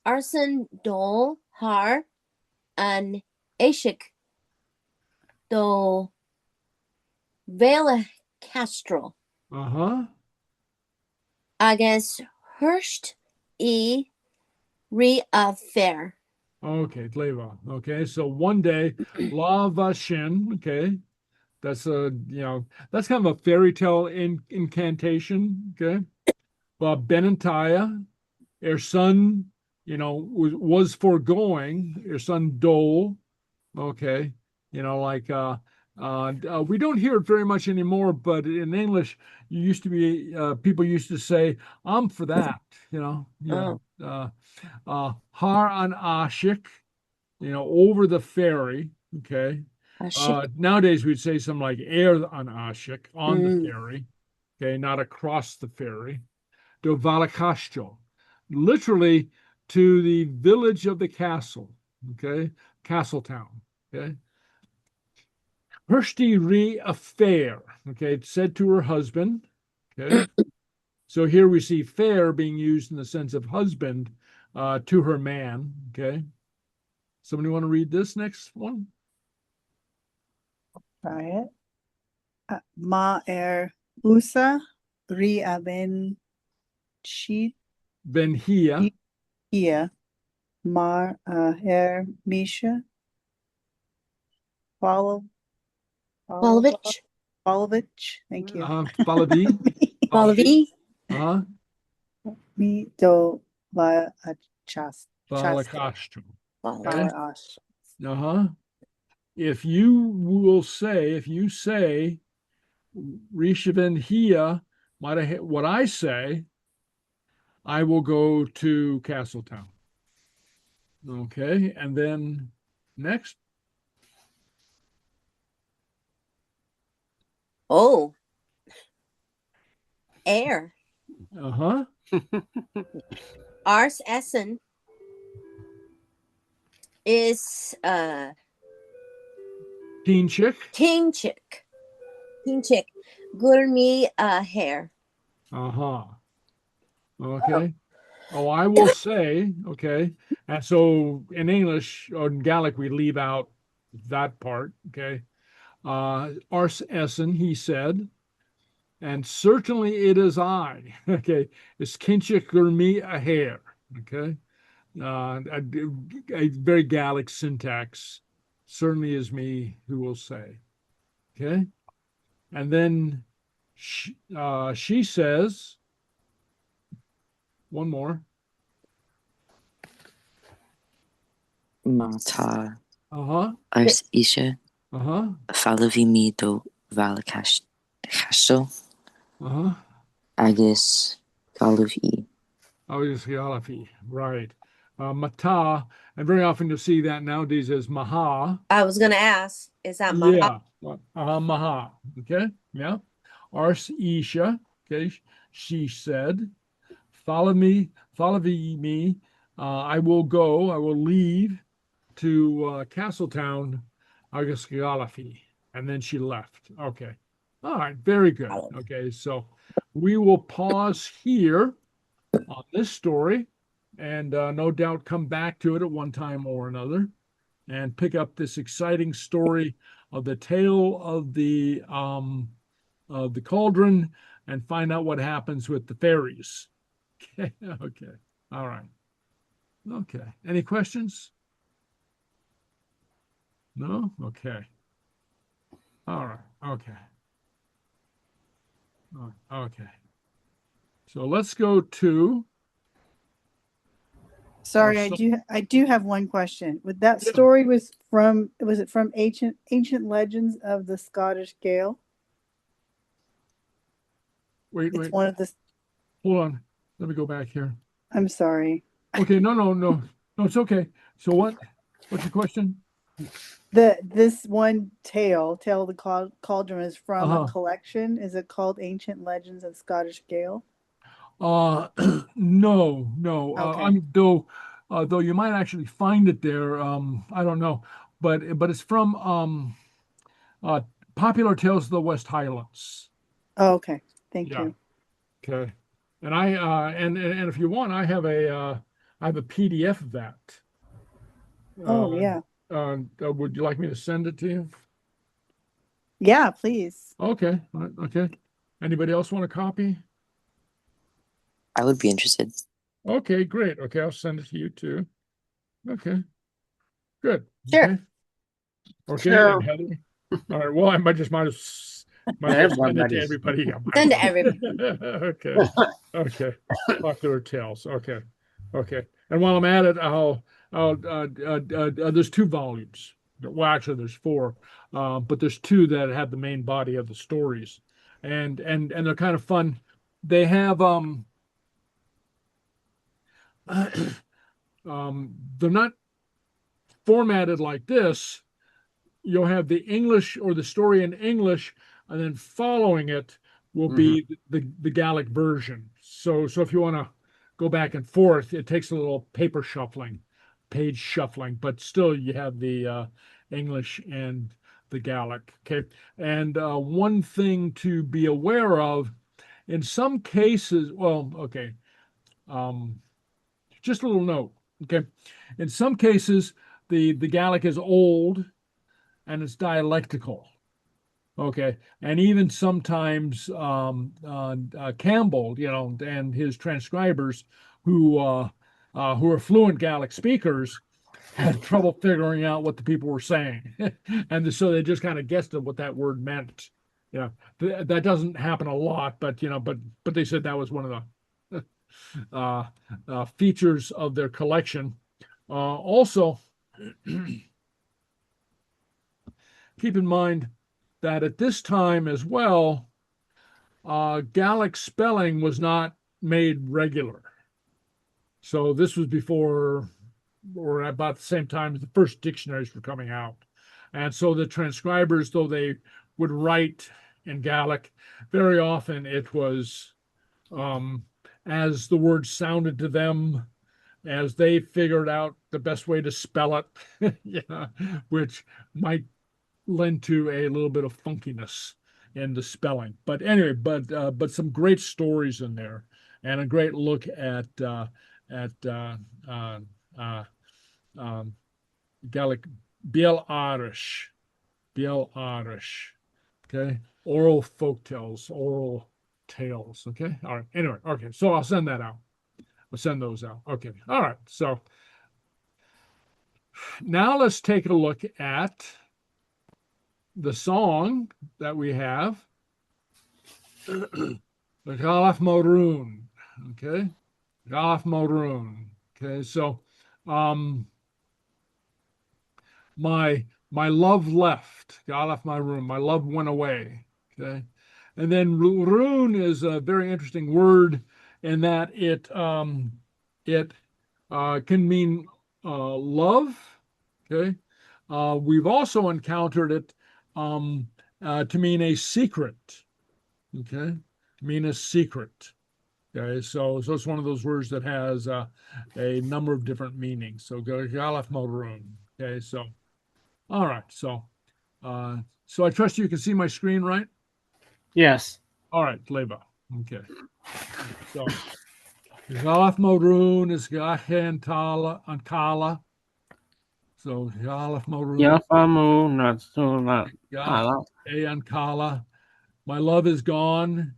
Arson dol har an ashik do vela castro. Uh-huh. Agus hurst e re affair. Okay, Tleva. Okay, so one day, La Vashin, okay. That's that's kind of a fairy tale incantation, okay. But Benantaya, her son, was foregoing, her son Dole, okay. We don't hear it very much anymore, but in English, people used to say, I'm for that, Har an Ashik, over the ferry, okay. Nowadays we'd say something like air an Ashik, on the ferry, okay, not across the ferry. Do Valakashto, literally to the village of the castle, okay, castle town, okay. Hershti re affair, okay, it's said to her husband, okay. So here we see fair being used in the sense of husband to her man, okay. Somebody want to read this next one? Try it. Ma usa ri aben sheet Benhia. here. Mar Misha. Polovich. Thank you. Palavi. Palavi. Me do va chast. Balakashtu. Palavi. If you say Rishaven Hia, what I say, I will go to Castletown. Okay, and then next. Oh. Air. Ars Essen is Teen chick. King chick. Gurmi hair. Okay. Oh, I will say, okay. And so in English or in Gaelic, we leave out that part, okay. Ars Essen, he said, and certainly it is I, okay. It's kinchik gurmi a hair, okay. a very Gaelic syntax. Certainly is me who will say. Okay. And then she says, one more. Mátá Uh-huh. ars ishe Uh-huh. falavi mi do valakashto Uh-huh. agus galuv Oh, yes, Sgeulachd. Right. Mata, and very often you'll see that nowadays as maha. I was gonna ask, is that my Yeah. Maha. Okay. Yeah. Ars isha. Okay. She said, follow me, I will go, I will leave to Castletown, agus Sgeulachd. And then she left. Okay. All right. Very good. Okay. So we will pause here on this story and no doubt come back to it at one time or another and pick up this exciting story of the tale of the cauldron and find out what happens with the fairies. Okay. Okay. All right. Okay. Any questions? No? Okay. All right. Okay. Okay. So let's go to. Sorry, I do have one question. With that story was it from ancient legends of the Scottish Gael? Wait. It's one of the. Hold on. Let me go back here. I'm sorry. Okay. No, it's okay. So what's your question? This one tale of the cauldron is from a collection. Is it called Ancient Legends of Scottish Gael? No. Okay. Though you might actually find it there. I don't know, but it's from Popular Tales of the West Highlands. Oh, okay. Thank you. Okay. And and if you want, I have a PDF of that. Oh, yeah. Would you like me to send it to you? Yeah, please. Okay. Okay. Anybody else want a copy? I would be interested. Okay, great. Okay, I'll send it to you too. Okay. Good. Sure. Okay. Sure. And Heather? All right. Well, I might as well send it to everybody. Send to everybody. Okay. Okay. Popular Tales. Okay. Okay. And while I'm at it, there's 2 volumes. Well, actually, there's 4, but there's 2 that have the main body of the stories, and they're kind of fun. They have they're not formatted like this. You'll have the English or the story in English, and then following it will be the Gaelic version. So if you want to go back and forth, it takes a little page shuffling, but still you have the English and the Gaelic. Okay. And one thing to be aware of, in some cases, just a little note. Okay. In some cases, the Gaelic is old and it's dialectical. Okay. And even sometimes Campbell, and his transcribers who are fluent Gaelic speakers had trouble figuring out what the people were saying. And so they just kind of guessed at what that word meant. That doesn't happen a lot, but they said that was one of the features of their collection. Also, keep in mind that at this time as well, Gaelic spelling was not made regular. So this was before or about the same time as the first dictionaries were coming out. And so the transcribers, though they would write in Gaelic, very often it was as the word sounded to them, as they figured out the best way to spell it, which might lend to a little bit of funkiness in the spelling. But anyway, but some great stories in there, and a great look at Gaelic Biel Irish, okay, oral folk tales, oral tales. Okay, all right. Anyway, okay, so I'll send that out. I'll send those out. Okay. All right. So now let's take a look at the song that we have. The Galaf Maroon. Okay. Galaf Maroon. Okay. So my love left. Galaf Maroon. My love went away. Okay. And then rune is a very interesting word in that it can mean love. Okay. We've also encountered it to mean a secret. Okay. To mean a secret. Okay. So it's one of those words that has a number of different meanings. So Galaf Maroon. Okay. So all right. So I trust you can see my screen, right? Yes. All right, Leva. Okay. So Galaf Maroon is Gachen Ankala. So Galaf Maroon. Yafamu Natsula. Ankala. My love is gone,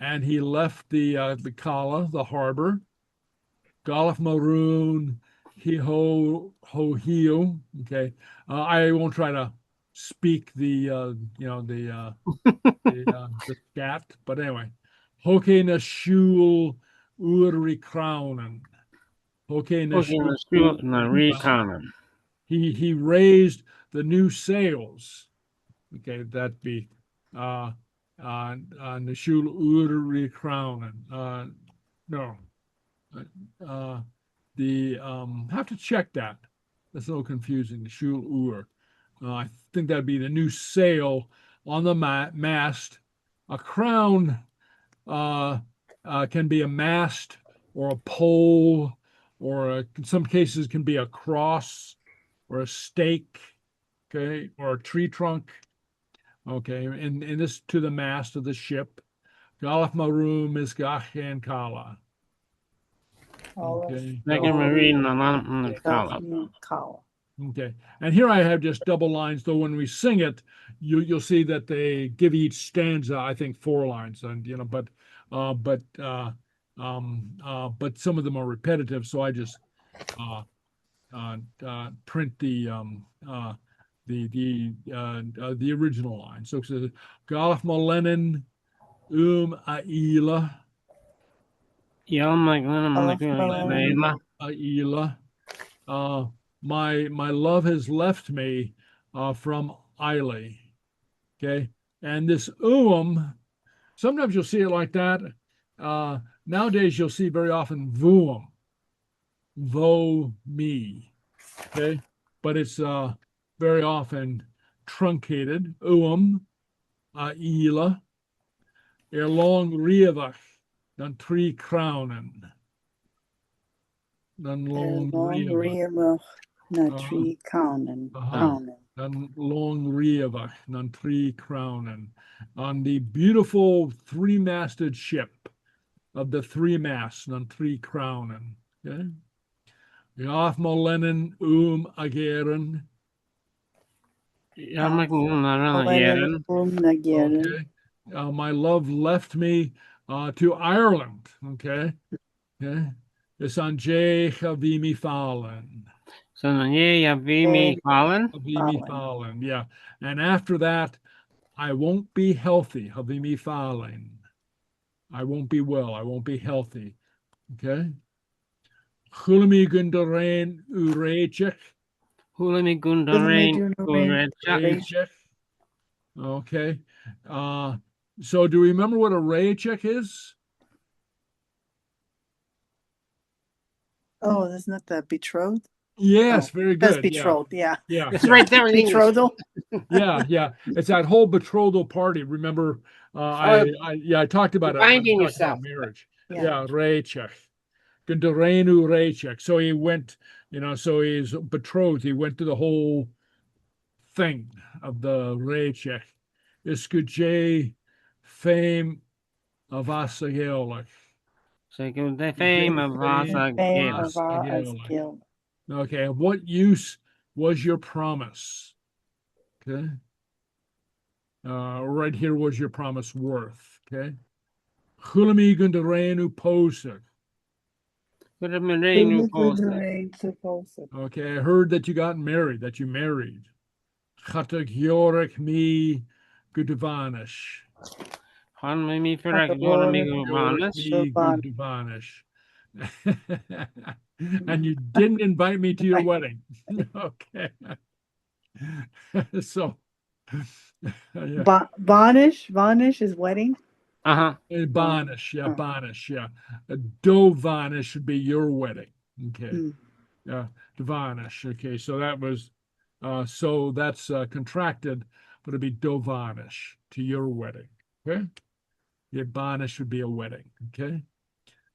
and he left the Kala, the harbor. Galaf Maroon, he ho hio. Okay. I won't try to speak the scat, but anyway. Hoke na shul uri crownen. Hoke na shul. He raised the new sails. Okay, that be the shul uri crownen. No. Have to check that. That's a little confusing. The shul ur. I think that'd be the new sail on the mast. A crown can be a mast or a pole, or in some cases can be a cross or a stake, okay, or a tree trunk. Okay, and this to the mast of the ship. Galaf Marum is Gachen Kala. Okay. Okay, and here I have just double lines, though when we sing it, you'll see that they give each stanza, I think, 4 lines, and but some of them are repetitive, so I just print the original line. So it says Galaf Molenin Aila. Aila. My love has left me from Eile. Okay. And this sometimes you'll see it like that. Nowadays you'll see very often vuum. Vo me. Okay. But it's very often truncated. Aila. Long rievach. Dan 3 crownen. Dan long rievach. Na 3 crownen. Dan long rievach. Dan 3 crownen. On the beautiful 3-masted ship of the 3 masts. Dan 3 crownen. Okay. Gaf molennen ageren. Okay. My love left me to Ireland. Okay. Okay. It's on J. Chavimi Fallon. So Chavimi Fallon. Yeah. And after that, I won't be healthy. Chavimi Fallon. I won't be well. I won't be healthy. Okay. Chulami Gundarain Urechek. Hulami Gundarain Urechek. Okay. So do you remember what a raycheck is? Oh, isn't that the betrothed? Yes, very good. That's betrothed, yeah. Yeah. It's right there in betrothal. Yeah. It's that whole betrothal party. Remember, I talked about it. Binding yourself. Marriage. Yeah. Raycheck. Gundarenu raycheck. So he went, so he's betrothed. He went to the whole thing of the raycheck. Iskuj fame of Sgeulachd. So the fame of Sgeulachd. Okay, what use was your promise? Okay. Right here was your promise worth. Okay. Chulami Gundarenu posek. Could have been rain Okay, I heard that you got married, that you married. Chatag Yorek mi Gudvanish. Han me for a Gudvanish. And you didn't invite me to your wedding. Okay. So yeah. Vanish is wedding. Banish, yeah, Banish, yeah. Dovanish should be your wedding. Okay. Yeah, Dovanish. Okay, so that was so that's contracted, but it'd be Dovanish to your wedding. Okay. Yeah, Banish would be a wedding. Okay.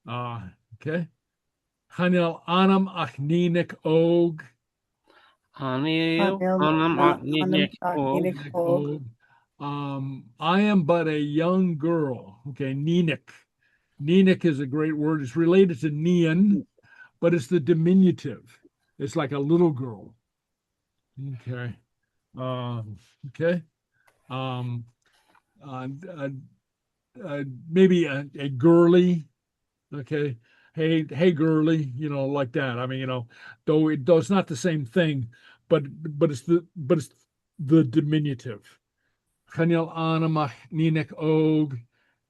Okay. Hanel Anam Achninik Og. I am but a young girl. Okay, Ninik. Ninik is a great word. It's related to Nian, but it's the diminutive. It's like a little girl. Okay. Okay. Um, uh, uh, Maybe a girly. Okay. Hey, girly. Like that. I mean, though it's not the same thing, but it's the diminutive. Chanel Anamach Ninek Og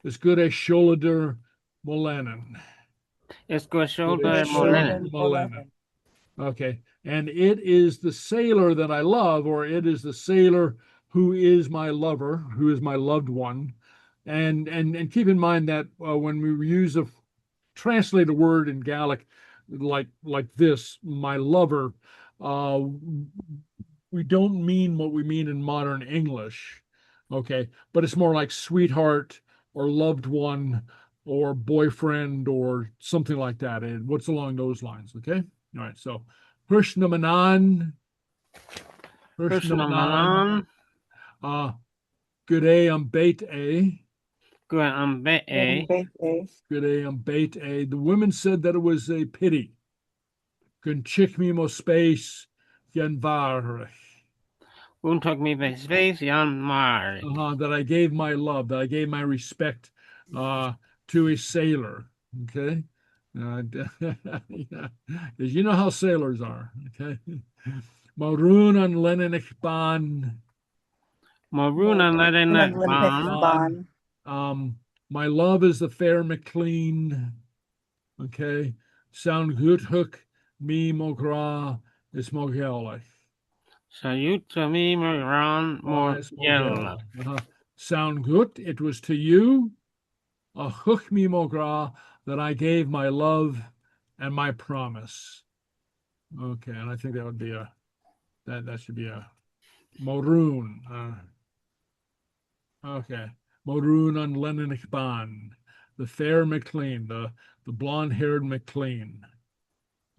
is good as shoulder Molanen. It's good shoulder Molanen. Okay. And it is the sailor that I love, or it is the sailor who is my lover, who is my loved one. And keep in mind that when we use a translate a word in Gaelic like this, my lover, we don't mean what we mean in modern English. Okay, but it's more like sweetheart or loved one or boyfriend or something like that. And what's along those lines? Okay, all right. So, Krishnamanan, good day, I'm bait a. Good, I'm bait a. Good day, I'm bait a. The women said that it was a pity. Kun chick me mo space, yen var. Won't took me by space, yon mar. That I gave my love, that I gave my respect to a sailor. Okay. Yeah. You know how sailors are. Okay. Maroon and Leninich Ban. Maroon and Leninich Ban. My love is the fair McLean. Okay. Sound good hook me mogra is Sgeulachd. Salute to me, Moran, more yellow. Sound good. It was to you, a hook me mogra, that I gave my love and my promise. Okay, and I think that would be that should be a maroon. Okay, maroon on Leninich Ban, the fair McLean, the blonde-haired McLean.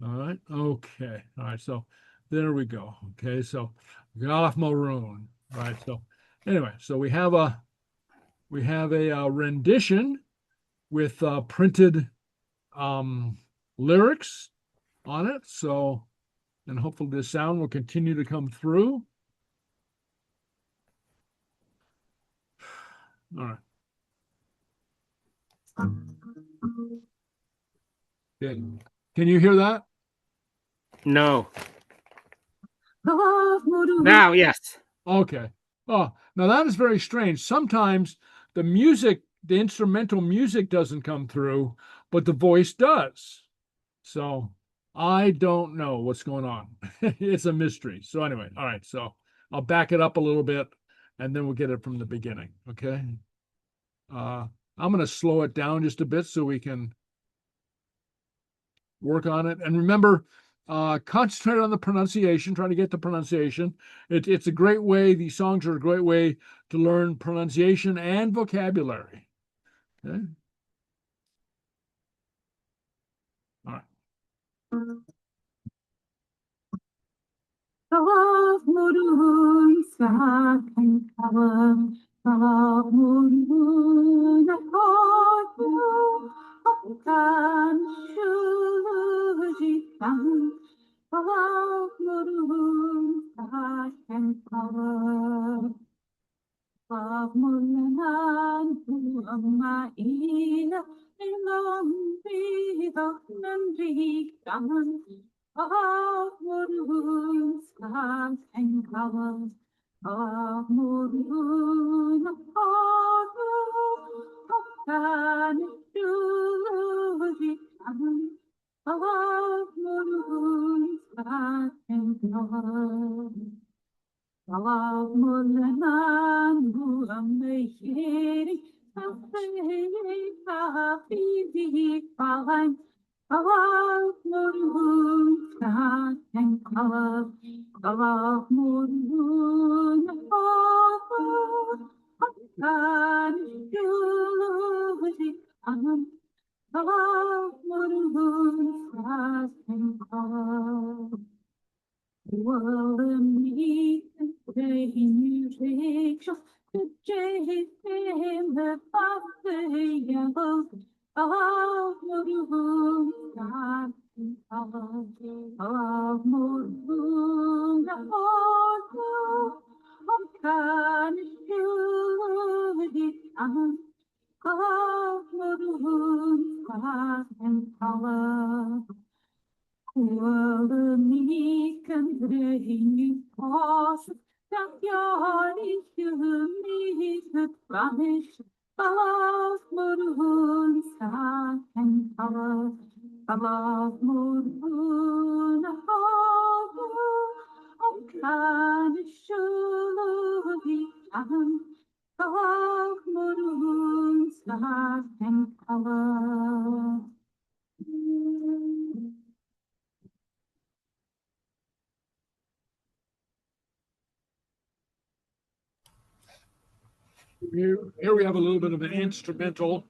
All right. Okay. All right. So there we go. Okay. So we got off maroon. All right. So anyway, so we have a rendition with printed lyrics on it. So, and hopefully the sound will continue to come through. All right. Okay. Can you hear that? No. Now, yes. Okay. Oh, now that is very strange. Sometimes the music, the instrumental music doesn't come through, but the voice does. So I don't know what's going on. It's a mystery. So anyway, all right. So I'll back it up a little bit and then we'll get it from the beginning. Okay. I'm going to slow it down just a bit so we can work on it. And remember, concentrate on the pronunciation, trying to get the pronunciation. It's a great way, these songs are a great way to learn pronunciation and vocabulary. Okay. All right. Elon bydd o'n yn rhigan, a mwrhwn sgan yn cael, a mwrhwn a gan ydwyd gan, a mwrhwn sgan yn cael. Allow Mulan who may hear happy Fräulein. Allow Mulan and allow Mulan can you allow Mulan and wel mi music the jay in the path of moon of moon can you of moon and color. Wel mi cymryd pos Dafio mi Spanish Alaf murhun sa and alaf murhun can shulubi alaf murhun sa and Here we have a little bit of an instrumental.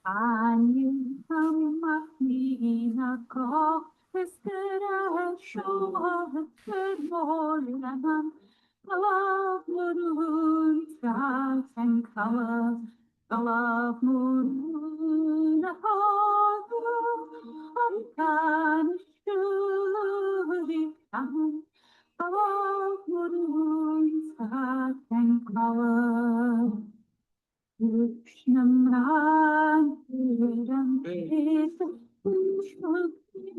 Anjing mahmina ko eskera shoah kermolan alaf murun and color alaf murun kan shuli alaf murun and color. Namran ram es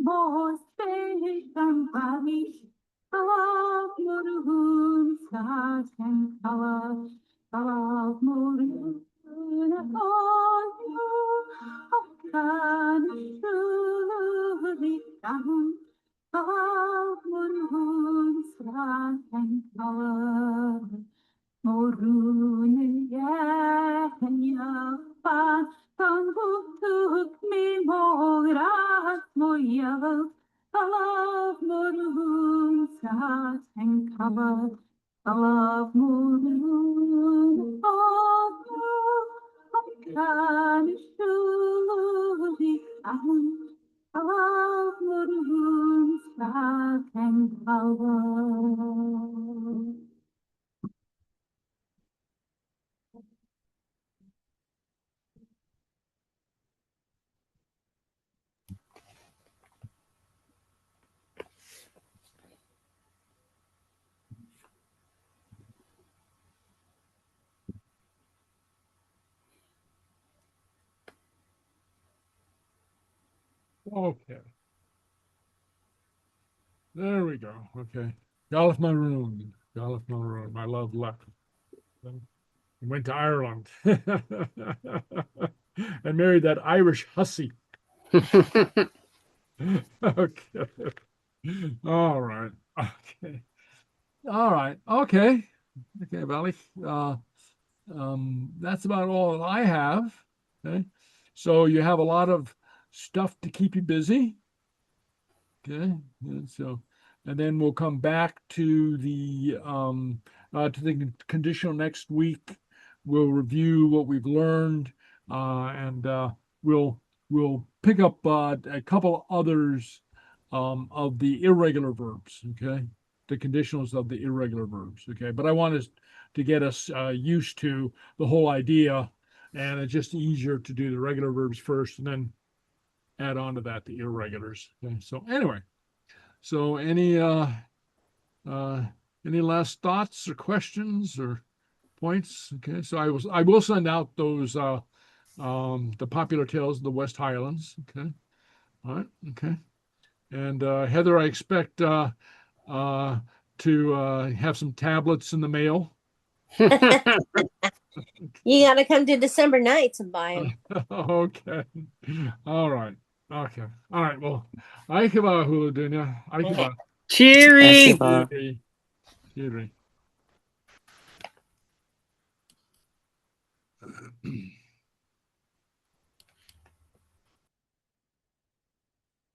bos pesan paris alaf murhun sajan alaf murhun kan shuli alaf murhun sajan Morun yapan tanguk mi morat moyal alaf morun sat and cover alaf morun kan shuli alaf morun sat and cover. Okay. There we go. Okay. Galaf Maroon. Galaf Maroon. My love left. He went to Ireland and married that Irish hussy. Okay. All right. Okay. All right. Okay. Okay, Valley. That's about all I have. Okay. So you have a lot of stuff to keep you busy. Okay. And so, and then we'll come back to the conditional next week. We'll review what we've learned, and we'll pick up a couple others of the irregular verbs. Okay, the conditionals of the irregular verbs. Okay, but I want us to get us used to the whole idea and it's just easier to do the regular verbs first and then add on to that the irregulars. Okay, so anyway, so any last thoughts or questions or points? Okay, so I will send out those the popular tales of the West Highlands. Okay, all right, okay, and Heather, I expect to have some tablets in the mail. You got to come to December nights and buy them. Okay, all right, okay, all right. Well, Aikaba Hulu Dunya, Aikaba. Cheery. Akiva. Cheery.